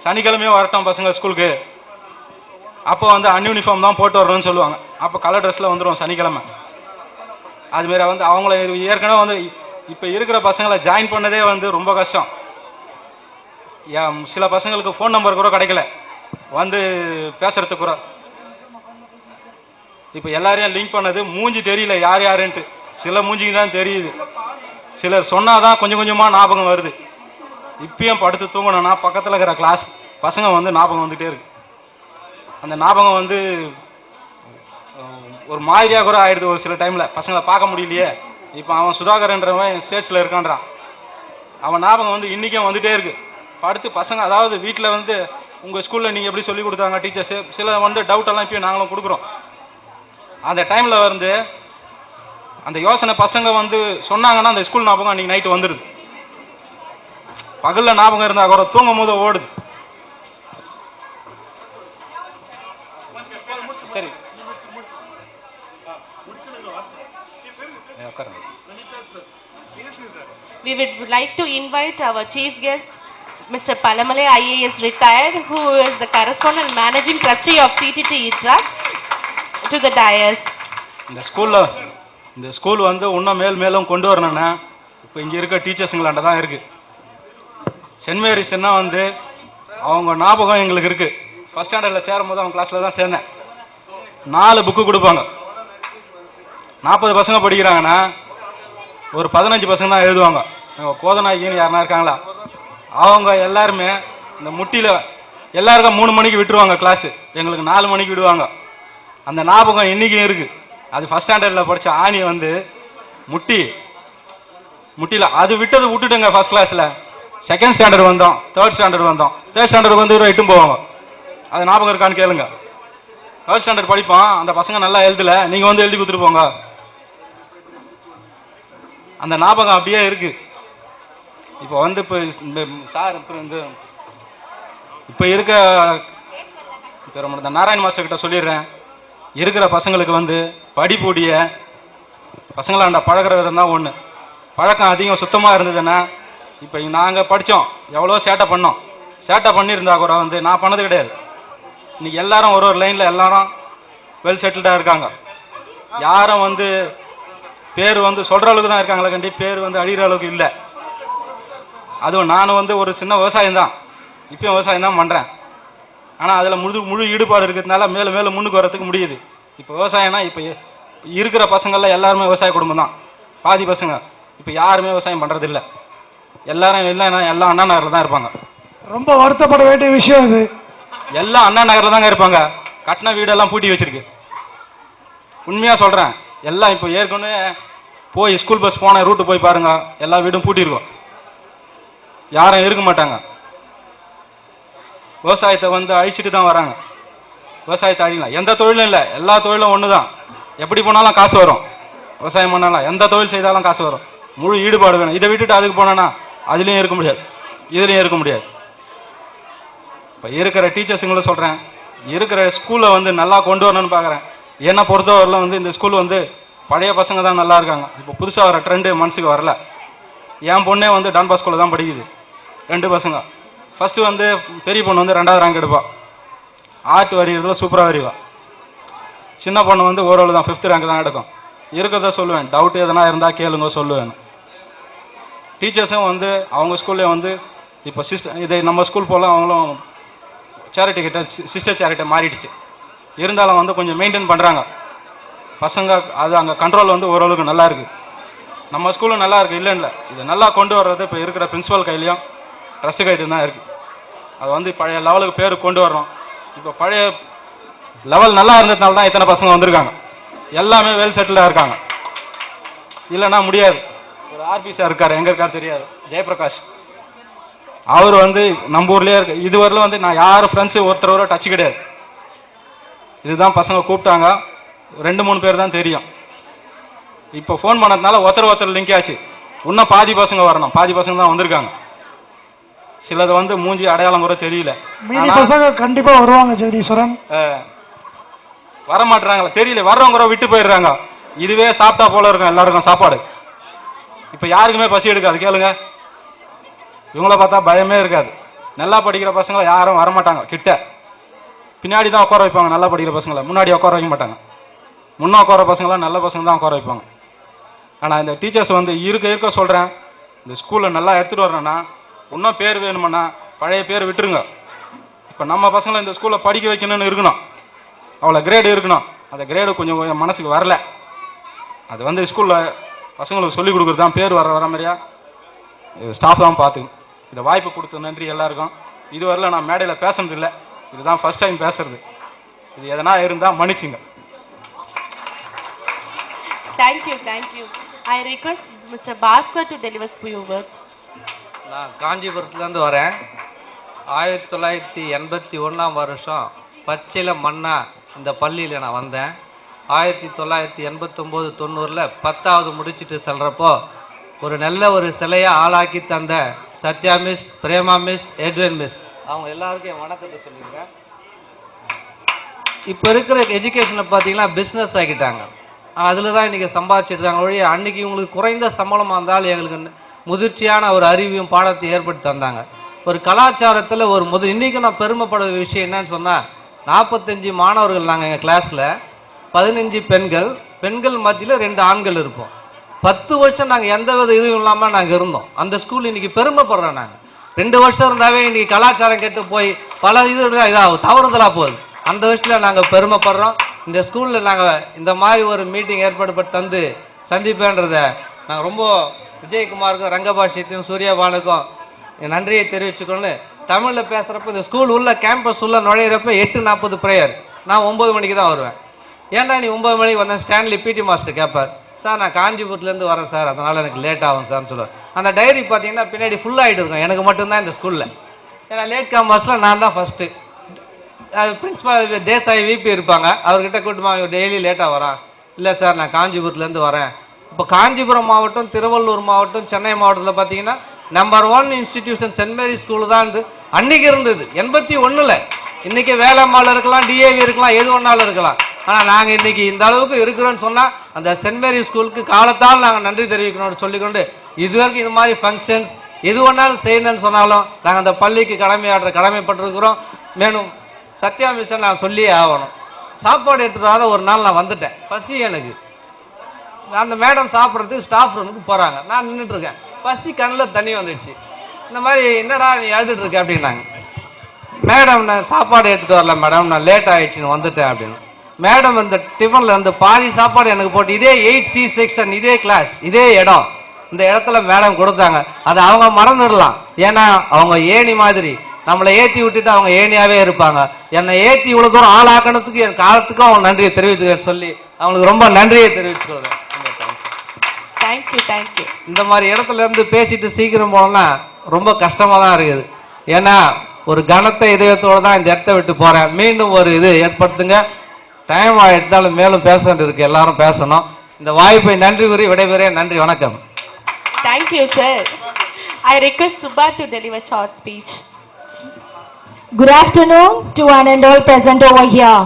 சனிக்கிழமையே வரட்டும் பசங்க ஸ்கூலுக்கு, அப்போ வந்து அன்யூனிஃபார்ம் தான் போட்டு வரணும்னு சொல்லுவாங்க. அப்போ கலர் ட்ரெஸ்ஸில் வந்துடும் சனிக்கிழமை. அதுமாரி வந்து அவங்கள ஏற்கனவே வந்து இப்போ இருக்கிற பசங்களை ஜாயின் பண்ணதே வந்து ரொம்ப கஷ்டம். சில பசங்களுக்கு ஃபோன் நம்பர் கூட கிடைக்கல வந்து பேசுறதுக்கு கூட. இப்போ எல்லாரையும் லிங்க் பண்ணது மூஞ்சி தெரியல யார் யாருன்ட்டு. சில மூஞ்சிக்கு தான் தெரியுது, சிலர் சொன்னாதான் கொஞ்சம் கொஞ்சமாக ஞாபகம் வருது. இப்பயும் படுத்து தூங்கணும்னா பக்கத்தில் இருக்கிற கிளாஸ் பசங்க வந்து ஞாபகம் வந்துகிட்டே இருக்கு. அந்த ஞாபகம் வந்து ஒரு மாதிரியாக கூட ஆயிடுது ஒரு சில டைமில். பசங்களை பார்க்க முடியலையே. இப்போ அவன் சுதாகரன்றவன் ஸ்டேட்ஸில் இருக்கான்றான். அவன் ஞாபகம் வந்து இன்றைக்கும் வந்துகிட்டே இருக்கு. படுத்து பசங்க அதாவது வீட்டில் வந்து உங்கள் ஸ்கூலில் நீங்கள் எப்படி சொல்லி கொடுத்தாங்க டீச்சர்ஸு, சில வந்து டவுட்டெல்லாம் இப்பயும் நாங்களும் கொடுக்குறோம். அந்த டைமில் வந்து அந்த யோசனை பசங்க வந்து சொன்னாங்கன்னா அந்த ஸ்கூல் ஞாபகம் அன்றைக்கி நைட்டு வந்துடுது. பகலில் ஞாபகம் இருந்தால் கூட தூங்கும் போது ஓடுது. சரி We would like to invite our chief guest, Mr. Palamalai IAS retired, who is the correspondent and managing trustee of CTT ITRA, to the dais. இந்த ஸ்கூல் வந்து இன்னும் மேலும் கொண்டு வரணும்னா இப்போ இங்கே இருக்க டீச்சர்ஸுங்களாண்ட தான் இருக்குது. சென்ட் மேரிஸ்ன்னா வந்து அவங்க ஞாபகம் எங்களுக்கு இருக்குது. ஃபஸ்ட் ஸ்டாண்டர்டில் சேரும் போது அவங்க கிளாஸில் தான் சேர்ந்தேன். 4 புக்கு கொடுப்பாங்க. 40 பசங்க படிக்கிறாங்கன்னா ஒரு 15 பசங்க தான் எழுதுவாங்க. கோதநாயகின்னு யாருனா இருக்காங்களா, அவங்க எல்லாருமே இந்த முட்டியில் எல்லாருக்கும் 3 மணிக்கு விட்டுருவாங்க கிளாஸு, எங்களுக்கு 4 மணிக்கு விடுவாங்க. அந்த ஞாபகம் இன்றைக்கும் இருக்குது. அது ஃபஸ்ட் ஸ்டாண்டர்டில் படித்த ஆணி வந்து முட்டியில் அது விட்டுட்டுங்க. ஃபஸ்ட் கிளாஸில் செகண்ட் ஸ்டாண்டர்ட் வந்தோம், தேர்ட் ஸ்டாண்டர்ட் வந்து இட்டும் போவாங்க. அது ஞாபகம் இருக்கான்னு கேளுங்க. தேர்ட் ஸ்டாண்டர்ட் படிப்பான், அந்த பசங்க நல்லா எழுதல, நீங்கள் வந்து எழுதி கொடுத்துட்டு போங்க. அந்த ஞாபகம் அப்படியே இருக்கு. இப்போ வந்து இப்போ சார் இப்போ இருக்க இந்த நாராயண் மாஸ்டர் கிட்ட சொல்லிடுறேன், இருக்கிற பசங்களுக்கு வந்து படிப்புடைய பசங்களாண்ட பழகிற விதம் தான் ஒன்று. பழக்கம் அதிகம் சுத்தமாக இருந்ததுன்னா, இப்போ நாங்கள் படித்தோம், எவ்வளோ சேட்டை பண்ணியிருந்தா கூட வந்து நான் பண்ணது கிடையாது. இன்னைக்கு எல்லாரும் ஒரு லைனில் எல்லாரும் வெல் செட்டில்டாக இருக்காங்க. யாரும் வந்து பேர் வந்து சொல்கிற அளவுக்கு தான் இருக்காங்களே கண்டி பேர் வந்து அழிகிற அளவுக்கு இல்லை. அதுவும் நான் வந்து ஒரு சின்ன விவசாயம் தான், இப்பயும் விவசாயம் தான் பண்ணுறேன். ஆனால் அதில் முழு ஈடுபாடு இருக்கிறதுனால மேலும் முன்னுக்கு வரத்துக்கு முடியுது. இப்போ விவசாயம்னா இப்போ இருக்கிற பசங்கள்லாம் எல்லாருமே விவசாய குடும்பம் தான். பாதி பசங்க இப்போ யாருமே விவசாயம் பண்ணுறது இல்லை. எல்லாரும் எல்லாம் அண்ணா நகரில் தான் இருப்பாங்க. ரொம்ப வருத்தப்பட வேண்டிய விஷயம் இது. எல்லாம் அண்ணா நகரில் தாங்க இருப்பாங்க. கட்டின வீடெல்லாம் பூட்டி வச்சிருக்கு. உண்மையாக சொல்கிறேன், எல்லாம் இப்போ ஏற்கனவே போய் ஸ்கூல் பஸ் போன ரூட்டு போய் பாருங்க, எல்லா வீடும் பூட்டியிருக்கும், யாரும் இருக்க மாட்டாங்க. விவசாயத்தை வந்து அழிச்சிட்டு தான் வராங்க. விவசாயத்தை அழிக்கலாம், எந்த தொழிலும் இல்லை, எல்லா தொழிலும் ஒன்று தான். எப்படி போனாலும் காசு வரும். விவசாயம் பண்ணாலும் எந்த தொழில் செய்தாலும் காசு வரும். முழு ஈடுபாடு வேணும். இதை விட்டுட்டு அதுக்கு போனோன்னா அதுலேயும் இருக்க முடியாது, இதுலேயும் இருக்க முடியாது. இப்போ இருக்கிற டீச்சர்ஸுங்களும் சொல்கிறேன், இருக்கிற ஸ்கூலை வந்து நல்லா கொண்டு வரணும்னு பார்க்குறேன். என்னை பொறுத்தவரையில் வந்து இந்த ஸ்கூல் வந்து பழைய பசங்க தான் நல்லா இருக்காங்க. இப்போ புதுசாக வர ட்ரெண்டு மனசுக்கு வரல. என் பொண்ணே வந்து டான் பாஸ்கோல தான் படிக்குது. 2 பசங்க. ஃபர்ஸ்ட் வந்து பெரிய பொண்ணு வந்து 2வது ரேங்க் எடுப்பா. ஆர்ட் வரைகிறதுல சூப்பராக வரைவா. சின்ன பொண்ணு வந்து ஓரளவு தான் 5th ரேங்க் தான் எடுக்கும். இருக்கிறத சொல்லுவேன், டவுட் எதனா இருந்தால் கேளுங்க சொல்லுவேன். டீச்சர்ஸும் வந்து அவங்க ஸ்கூல்லே வந்து இப்போ இது நம்ம ஸ்கூல் போல் அவங்களும் சேரிட்டி கிட்ட சிஸ்டர் சேரிட்டி மாறிடுச்சு. இருந்தாலும் வந்து கொஞ்சம் மெயின்டைன் பண்ணுறாங்க பசங்க. அது அங்கே கண்ட்ரோல் வந்து ஓரளவுக்கு நல்லா இருக்குது. நம்ம ஸ்கூலும் நல்லா இருக்குது இல்லைன்னு. இது நல்லா கொண்டு வர்றது இப்போ இருக்கிற பிரின்ஸிபல் கையிலையும் ட்ரஸ்ட் கைட்டும் தான் இருக்குது. அது வந்து பழைய லெவலுக்கு பேர் கொண்டு வரணும். இப்போ பழைய லெவல் நல்லா இருந்ததுனால தான் இத்தனை பசங்க வந்திருக்காங்க. எல்லாமே வெல் செட்டிலாக இருக்காங்க. இல்லைன்னா முடியாது. ஒரு ஆர்பி சார் இருக்கார், எங்கே இருக்கார் தெரியாது, ஜெயபிரகாஷ். அவர் வந்து நம்ம ஊர்லேயே இருக்கு. இதுவரையிலும் வந்து நான் யார் ஃப்ரெண்ட்ஸு ஒருத்தரோட டச் கிடையாது. இதுதான் பசங்க கூப்பிட்டாங்க, 2-3 பேர் தான் தெரியும். இப்போ ஃபோன் பண்ணதுனால ஒருத்தர் லிங்க் ஆச்சு. இன்னும் பாதி பசங்க வரணும், பாதி பசங்க தான் வந்திருக்காங்க. சிலது வந்து மூஞ்சி அடையாளம் கூட தெரியல. மீதி பசங்க கண்டிப்பா வருவாங்க ஜெகதீஸ்வரன். வர மாட்டாங்களா தெரியல, வர்றவங்க கூட விட்டு போயிடுறாங்க. இதுவே சாப்பிட்டா போல இருக்கும் எல்லாருக்கும் சாப்பாடு. இப்போ யாருக்குமே பசி எடுக்காது கேளுங்க. இவங்கள பார்த்தா பயமே இருக்காது. நல்லா படிக்கிற பசங்களை யாரும் வரமாட்டாங்க கிட்ட. பின்னாடி தான் உட்கார வைப்பாங்க நல்லா படிக்கிற பசங்களை, முன்னாடி உட்கார வைக்க மாட்டாங்க. முன்னே உட்கார பசங்களாம் நல்ல பசங்க தான் உட்கார வைப்பாங்க. ஆனால் இந்த டீச்சர்ஸ் வந்து இருக்க சொல்கிறேன், இந்த ஸ்கூலில் நல்லா எடுத்துகிட்டு வரணும்னா இன்னும் பேர் வேணுமாண்ணா பழைய பேர் விட்டுருங்க. இப்போ நம்ம பசங்களை இந்த ஸ்கூலில் படிக்க வைக்கணும்னு இருக்கணும், அவ்வளோ கிரேடு இருக்கணும். அந்த கிரேடு கொஞ்சம் மனசுக்கு வரல. அது வந்து ஸ்கூலில் பசங்களுக்கு சொல்லிக் கொடுக்குறது தான் பேர் வர மாதிரியா ஸ்டாஃப் தான் பார்த்து. இந்த வாய்ப்பு கொடுத்த நன்றி எல்லாருக்கும். இதுவரையில் நான் மேடையில் பேசுனது இல்லை, இதுதான் ஃபர்ஸ்ட் டைம் பேசுறது. இது எதனா இருந்தால் மன்னிச்சுங்க. Thank you. I request Mr. Bhaskar to deliver few words. நான் காஞ்சிபுரத்துலேருந்து வரேன். 1981ஆம் வருஷம் பச்சில மண்ணா இந்த பள்ளியில் நான் வந்தேன். 1989-90 10வது முடிச்சுட்டு செல்றப்போ ஒரு நல்ல ஒரு சிலையாக ஆளாக்கி தந்த Sathya miss, Prema miss, Edwin miss அவங்க எல்லாருக்கும் என் வணக்கத்தை சொல்லிக்கிறேன். இப்போ இருக்கிற எஜுகேஷனை பார்த்தீங்கன்னா பிஸ்னஸ் ஆக்கிட்டாங்க. அதில் தான் இன்றைக்கி சம்பாதிச்சிட்றாங்க ஒழிய அன்றைக்கி இவங்களுக்கு குறைந்த சம்பளமாக இருந்தாலும் எங்களுக்கு முதிர்ச்சியான ஒரு அறிவையும் பாடத்தை ஏற்படுத்தி தந்தாங்க. ஒரு கலாச்சாரத்தில் ஒரு இன்றைக்கும் நான் பெருமைப்படுற விஷயம் என்னன்னு சொன்னால் 45 மாணவர்கள் நாங்கள் எங்கள் கிளாஸில், 15 பெண்கள் மத்தியில் 2 ஆண்கள் இருப்போம். 10 வருஷம் நாங்கள் எந்த வித இதுவும் இல்லாமல் நாங்கள் இருந்தோம். அந்த ஸ்கூல் இன்றைக்கி பெருமைப்படுறோம். நாங்கள் 2 வருஷம் இருந்தாவே இன்றைக்கி கலாச்சாரம் கெட்டு போய் பல இது இதாகும், தவறுதலாக போகுது. அந்த விஷயத்தில் நாங்கள் பெருமைப்படுறோம். இந்த ஸ்கூலில் நாங்கள் இந்த மாதிரி ஒரு மீட்டிங் ஏற்பாடு தந்து சந்திப்பேன்றத நாங்கள் ரொம்ப விஜயகுமாருக்கும் ரங்கபாஷியத்தையும் சூர்யாபானுக்கும் நன்றியை தெரிவிச்சுக்கொண்டு தமிழில் பேசுகிறப்ப இந்த ஸ்கூல் உள்ள கேம்பஸ் உள்ள நுழையிறப்ப 8:40 ப்ரேயர், நான் 9 மணிக்கு தான் வருவேன். ஏன்டா நீ 9 மணிக்கு வந்தேன்? ஸ்டான்லி பிடி மாஸ்டர் கேட்பார், சார் நான் காஞ்சிபுரத்துலேருந்து வரேன் சார், அதனால் எனக்கு லேட் ஆகும் சார்னு சொல்லுவேன். அந்த டைரி பார்த்தீங்கன்னா பின்னாடி ஃபுல்லாகிட்டு இருக்கும். எனக்கு மட்டும்தான் இந்த ஸ்கூலில். ஏன்னா லேட் காமர்ஸில் நான் தான் ஃபஸ்ட்டு. பிரின்ஸிபால் தேசாய் விபி இருப்பாங்க, அவர்கிட்ட கூட்டமா டெய்லி லேட்டாக வரான். இல்லை சார் நான் காஞ்சிபுரத்துலேருந்து வரேன். இப்போ காஞ்சிபுரம் மாவட்டம், திருவள்ளூர் மாவட்டம், சென்னை மாவட்டத்தில் பார்த்தீங்கன்னா நம்பர் 1 இன்ஸ்டிடியூஷன் சென்ட் மேரி ஸ்கூல் தான் அன்னைக்கு இருந்தது. 81ல். இன்னைக்கு வேலைம்மாள் இருக்கலாம், டிஏவி இருக்கலாம், எது ஒன்றாலும் இருக்கலாம். ஆனால் நாங்கள் இன்னைக்கு இந்த அளவுக்கு இருக்கிறோன்னு சொன்னால் அந்த சென்ட் மேரி ஸ்கூலுக்கு காலத்தால் நாங்கள் நன்றி தெரிவிக்கணும்னு சொல்லிக்கொண்டு, இதுவரைக்கும் இது மாதிரி ஃபங்க்ஷன்ஸ் எது ஒன்றாலும் செய்யணும்னு சொன்னாலும் நாங்கள் அந்த பள்ளிக்கு கடமைப்பட்டிருக்கிறோம். மேலும் சத்யா மிஸ்ஸை நான் சொல்லியே ஆகணும். சாப்பாடு எடுத்துகிட்டு வராத ஒரு நாள் நான் வந்துட்டேன், பசி எனக்கு. அந்த மேடம் சாப்பிட்றதுக்கு ஸ்டாஃப் ரூமுக்கு போகிறாங்க, நான் நின்றுட்டுருக்கேன், பசி கண்ணில் தண்ணி வந்துடுச்சு. இந்த மாதிரி என்னடா நீ எழுதிட்டு இருக்க அப்படின்னாங்க. மேடம் நான் சாப்பாடு எடுத்துகிட்டு வரல மேடம், நான் லேட் ஆகிடுச்சின்னு வந்துட்டேன் அப்படின்னு. மேடம் இந்த டிஃபனில் இருந்து பாதி சாப்பாடு எனக்கு போட்டு இதே 8C செக்ஷன், இதே கிளாஸ், இதே இடம், இந்த இடத்துல மேடம் கொடுத்தாங்க. அதை அவங்க மறந்துடலாம், ஏன்னா அவங்க ஏணி மாதிரி நம்மளை ஏற்றி விட்டுட்டு அவங்க ஏணியாவே இருப்பாங்க. என்னை ஏற்றி இவ்வளோ தூரம் ஆளாக்கணத்துக்கு என் காலத்துக்கும் அவங்க நன்றியை தெரிவிச்சுக்கிறேன்னு சொல்லி அவங்களுக்கு ரொம்ப நன்றியை தெரிவிச்சுக்கிறேன். தேங்க்யூ. இந்த மாதிரி இடத்துல இருந்து பேசிட்டு சீக்கிரம் போனோம்னா ரொம்ப கஷ்டமாக தான் இருக்குது. ஏன்னா ஒரு கனத்த இதயத்தோடு தான் இந்த இடத்த விட்டு போகிறேன். மீண்டும் ஒரு இது ஏற்படுத்துங்க. டைம் எடுத்தாலும் மேலும் பேச வேண்டியிருக்கு, எல்லாரும் பேசணும். இந்த வாய்ப்பை நன்றி கூறி விடைபெறேன். நன்றி, வணக்கம். Thank you sir. I request Subha to deliver short speech. Good afternoon to one and all present over here.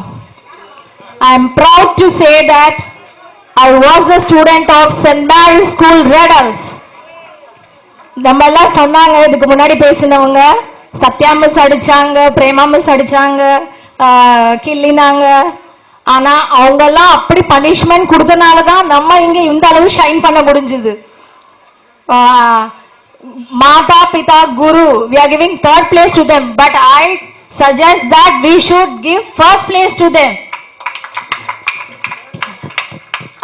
I am proud to say that I was a student of St. Mary's School, Red Hills. நம்ம எல்லாம் சொன்னாங்க இதுக்கு முன்னாடி பேசினவங்க, சத்யா மிஸ் அடிச்சாங்க, பிரேமா மிஸ் அடிச்சாங்க, கிள்ளினாங்க. ஆனா அவங்க எல்லாம் அப்படி பனிஷ்மெண்ட் கொடுத்தனாலதான் நம்ம இங்க இந்த அளவு ஷைன் பண்ண முடிஞ்சது. Mata, Pita, Guru, we are giving third place to them, but I suggest that we should give first place to them.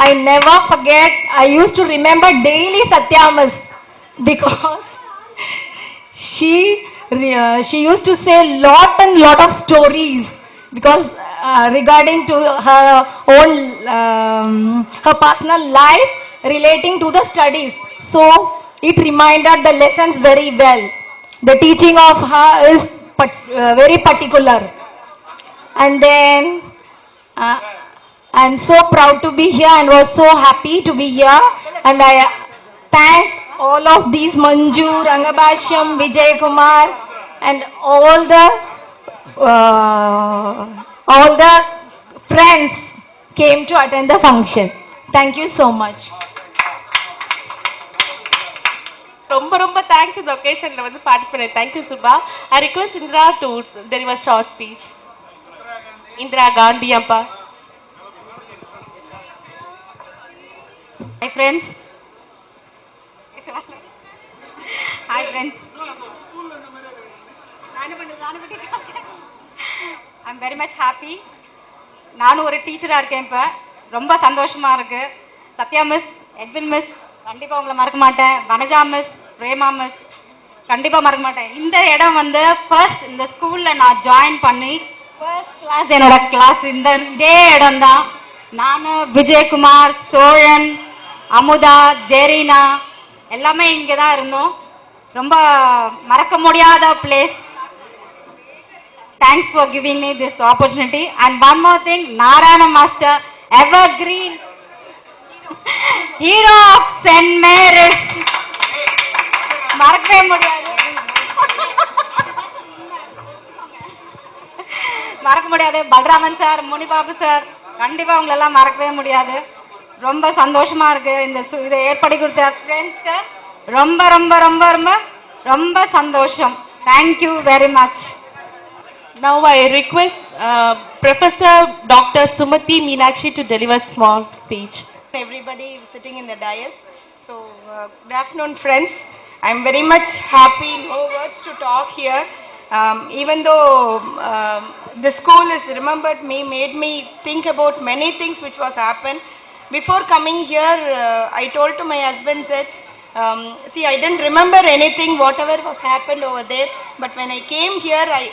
I never forget, I used to remember daily Satya Miss because she used to say lot of stories because regarding to her own her personal life relating to the studies. So it reminded the lessons very well. The teaching of her is very particular. And then I am so proud to be here and was so happy to be here. And I thank all of these Manju, Rangabashyam, Vijay Kumar and all the friends came to attend the function. Thank you so much. ரொம்ப தேங்க்ஸ் இந்த ஒகேஷன்ல வந்து participate. Thank you Subha. I request Indira to deliver short speech. Indira Gandhi அப்பா. Hi friends. Hi friends. I'm very much happy. நானும் ஒரு டீச்சரா இருக்கேன். இப்ப ரொம்ப சந்தோஷமா இருக்கு. சத்யா மிஸ், எட்வின் மிஸ் கண்டிப்பா உங்களை மறக்க மாட்டேன். வனஜா மிஸ், பிரேமா மிஸ் கண்டிப்பா மறக்க மாட்டேன். இந்த இடம் வந்து ஃபர்ஸ்ட் இந்த ஸ்கூல்ல நான் ஜாயின் பண்ணி ஃபர்ஸ்ட் கிளாஸ் என்னோட கிளாஸ் இதே இடம் தான். நான் விஜயகுமார், சோழன், அமுதா, ஜெரீனா எல்லாமே இங்கே தான் இருந்தோம். ரொம்ப மறக்க முடியாத place. Thanks for giving me this opportunity. And one more thing, Narayana Master, evergreen hero of St. Mary's. மறக்கவே முடியாது, மறக்க முடியாது. பல்ராமன் சார், முனிபாபு சார் கண்டிப்பா உங்களெல்லாம் மறக்கவே முடியாது. ரொம்ப சந்தோஷமா இருக்கு. இதை ஏற்பாடு கொடுத்த ஃப்ரெண்ட்ஸ்க்கு ரொம்ப ரொம்ப ரொம்ப ரொம்ப ரொம்ப சந்தோஷம். Thank you very much. Now I request Professor Dr. Sumati Meenakshi to deliver small speech. Everybody sitting in the dais. So good afternoon friends. I am very much happy, no words to talk here. Even though the school has remembered me, made me think about many things which was happened. Before coming here, I told to my husband that see, I didn't remember anything, whatever was happened over there. But when I came here, I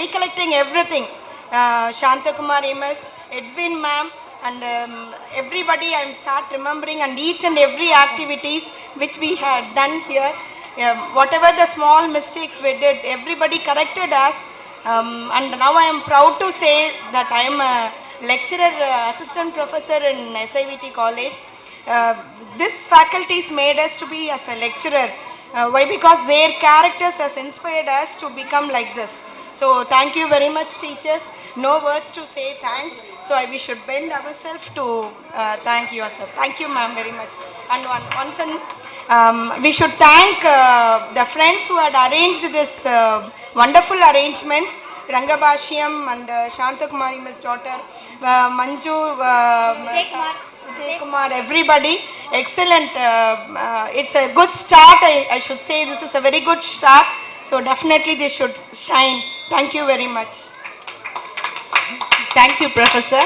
recollecting everything. Shanta Kumari Miss, Edwin ma'am, and everybody I start remembering, and each and every activities which we had done here. Whatever the small mistakes we did, everybody corrected us. And now I am proud to say that I am a lecturer, assistant professor in SIVT college. This faculties made us to be as a lecturer. Why? Because their characters has inspired us to become like this. So thank you very much teachers. No words to say thanks. So we should bend ourselves to thank you sir. Thank you ma'am very much. And once we should thank the friends who had arranged this wonderful arrangements. Rangabashyam and Shanta Kumari Miss daughter, Manju, Vijay Kumar, everybody, excellent. It's a good start. I should say this is a very good start. So definitely they should shine. Thank you very much. Thank you, Professor.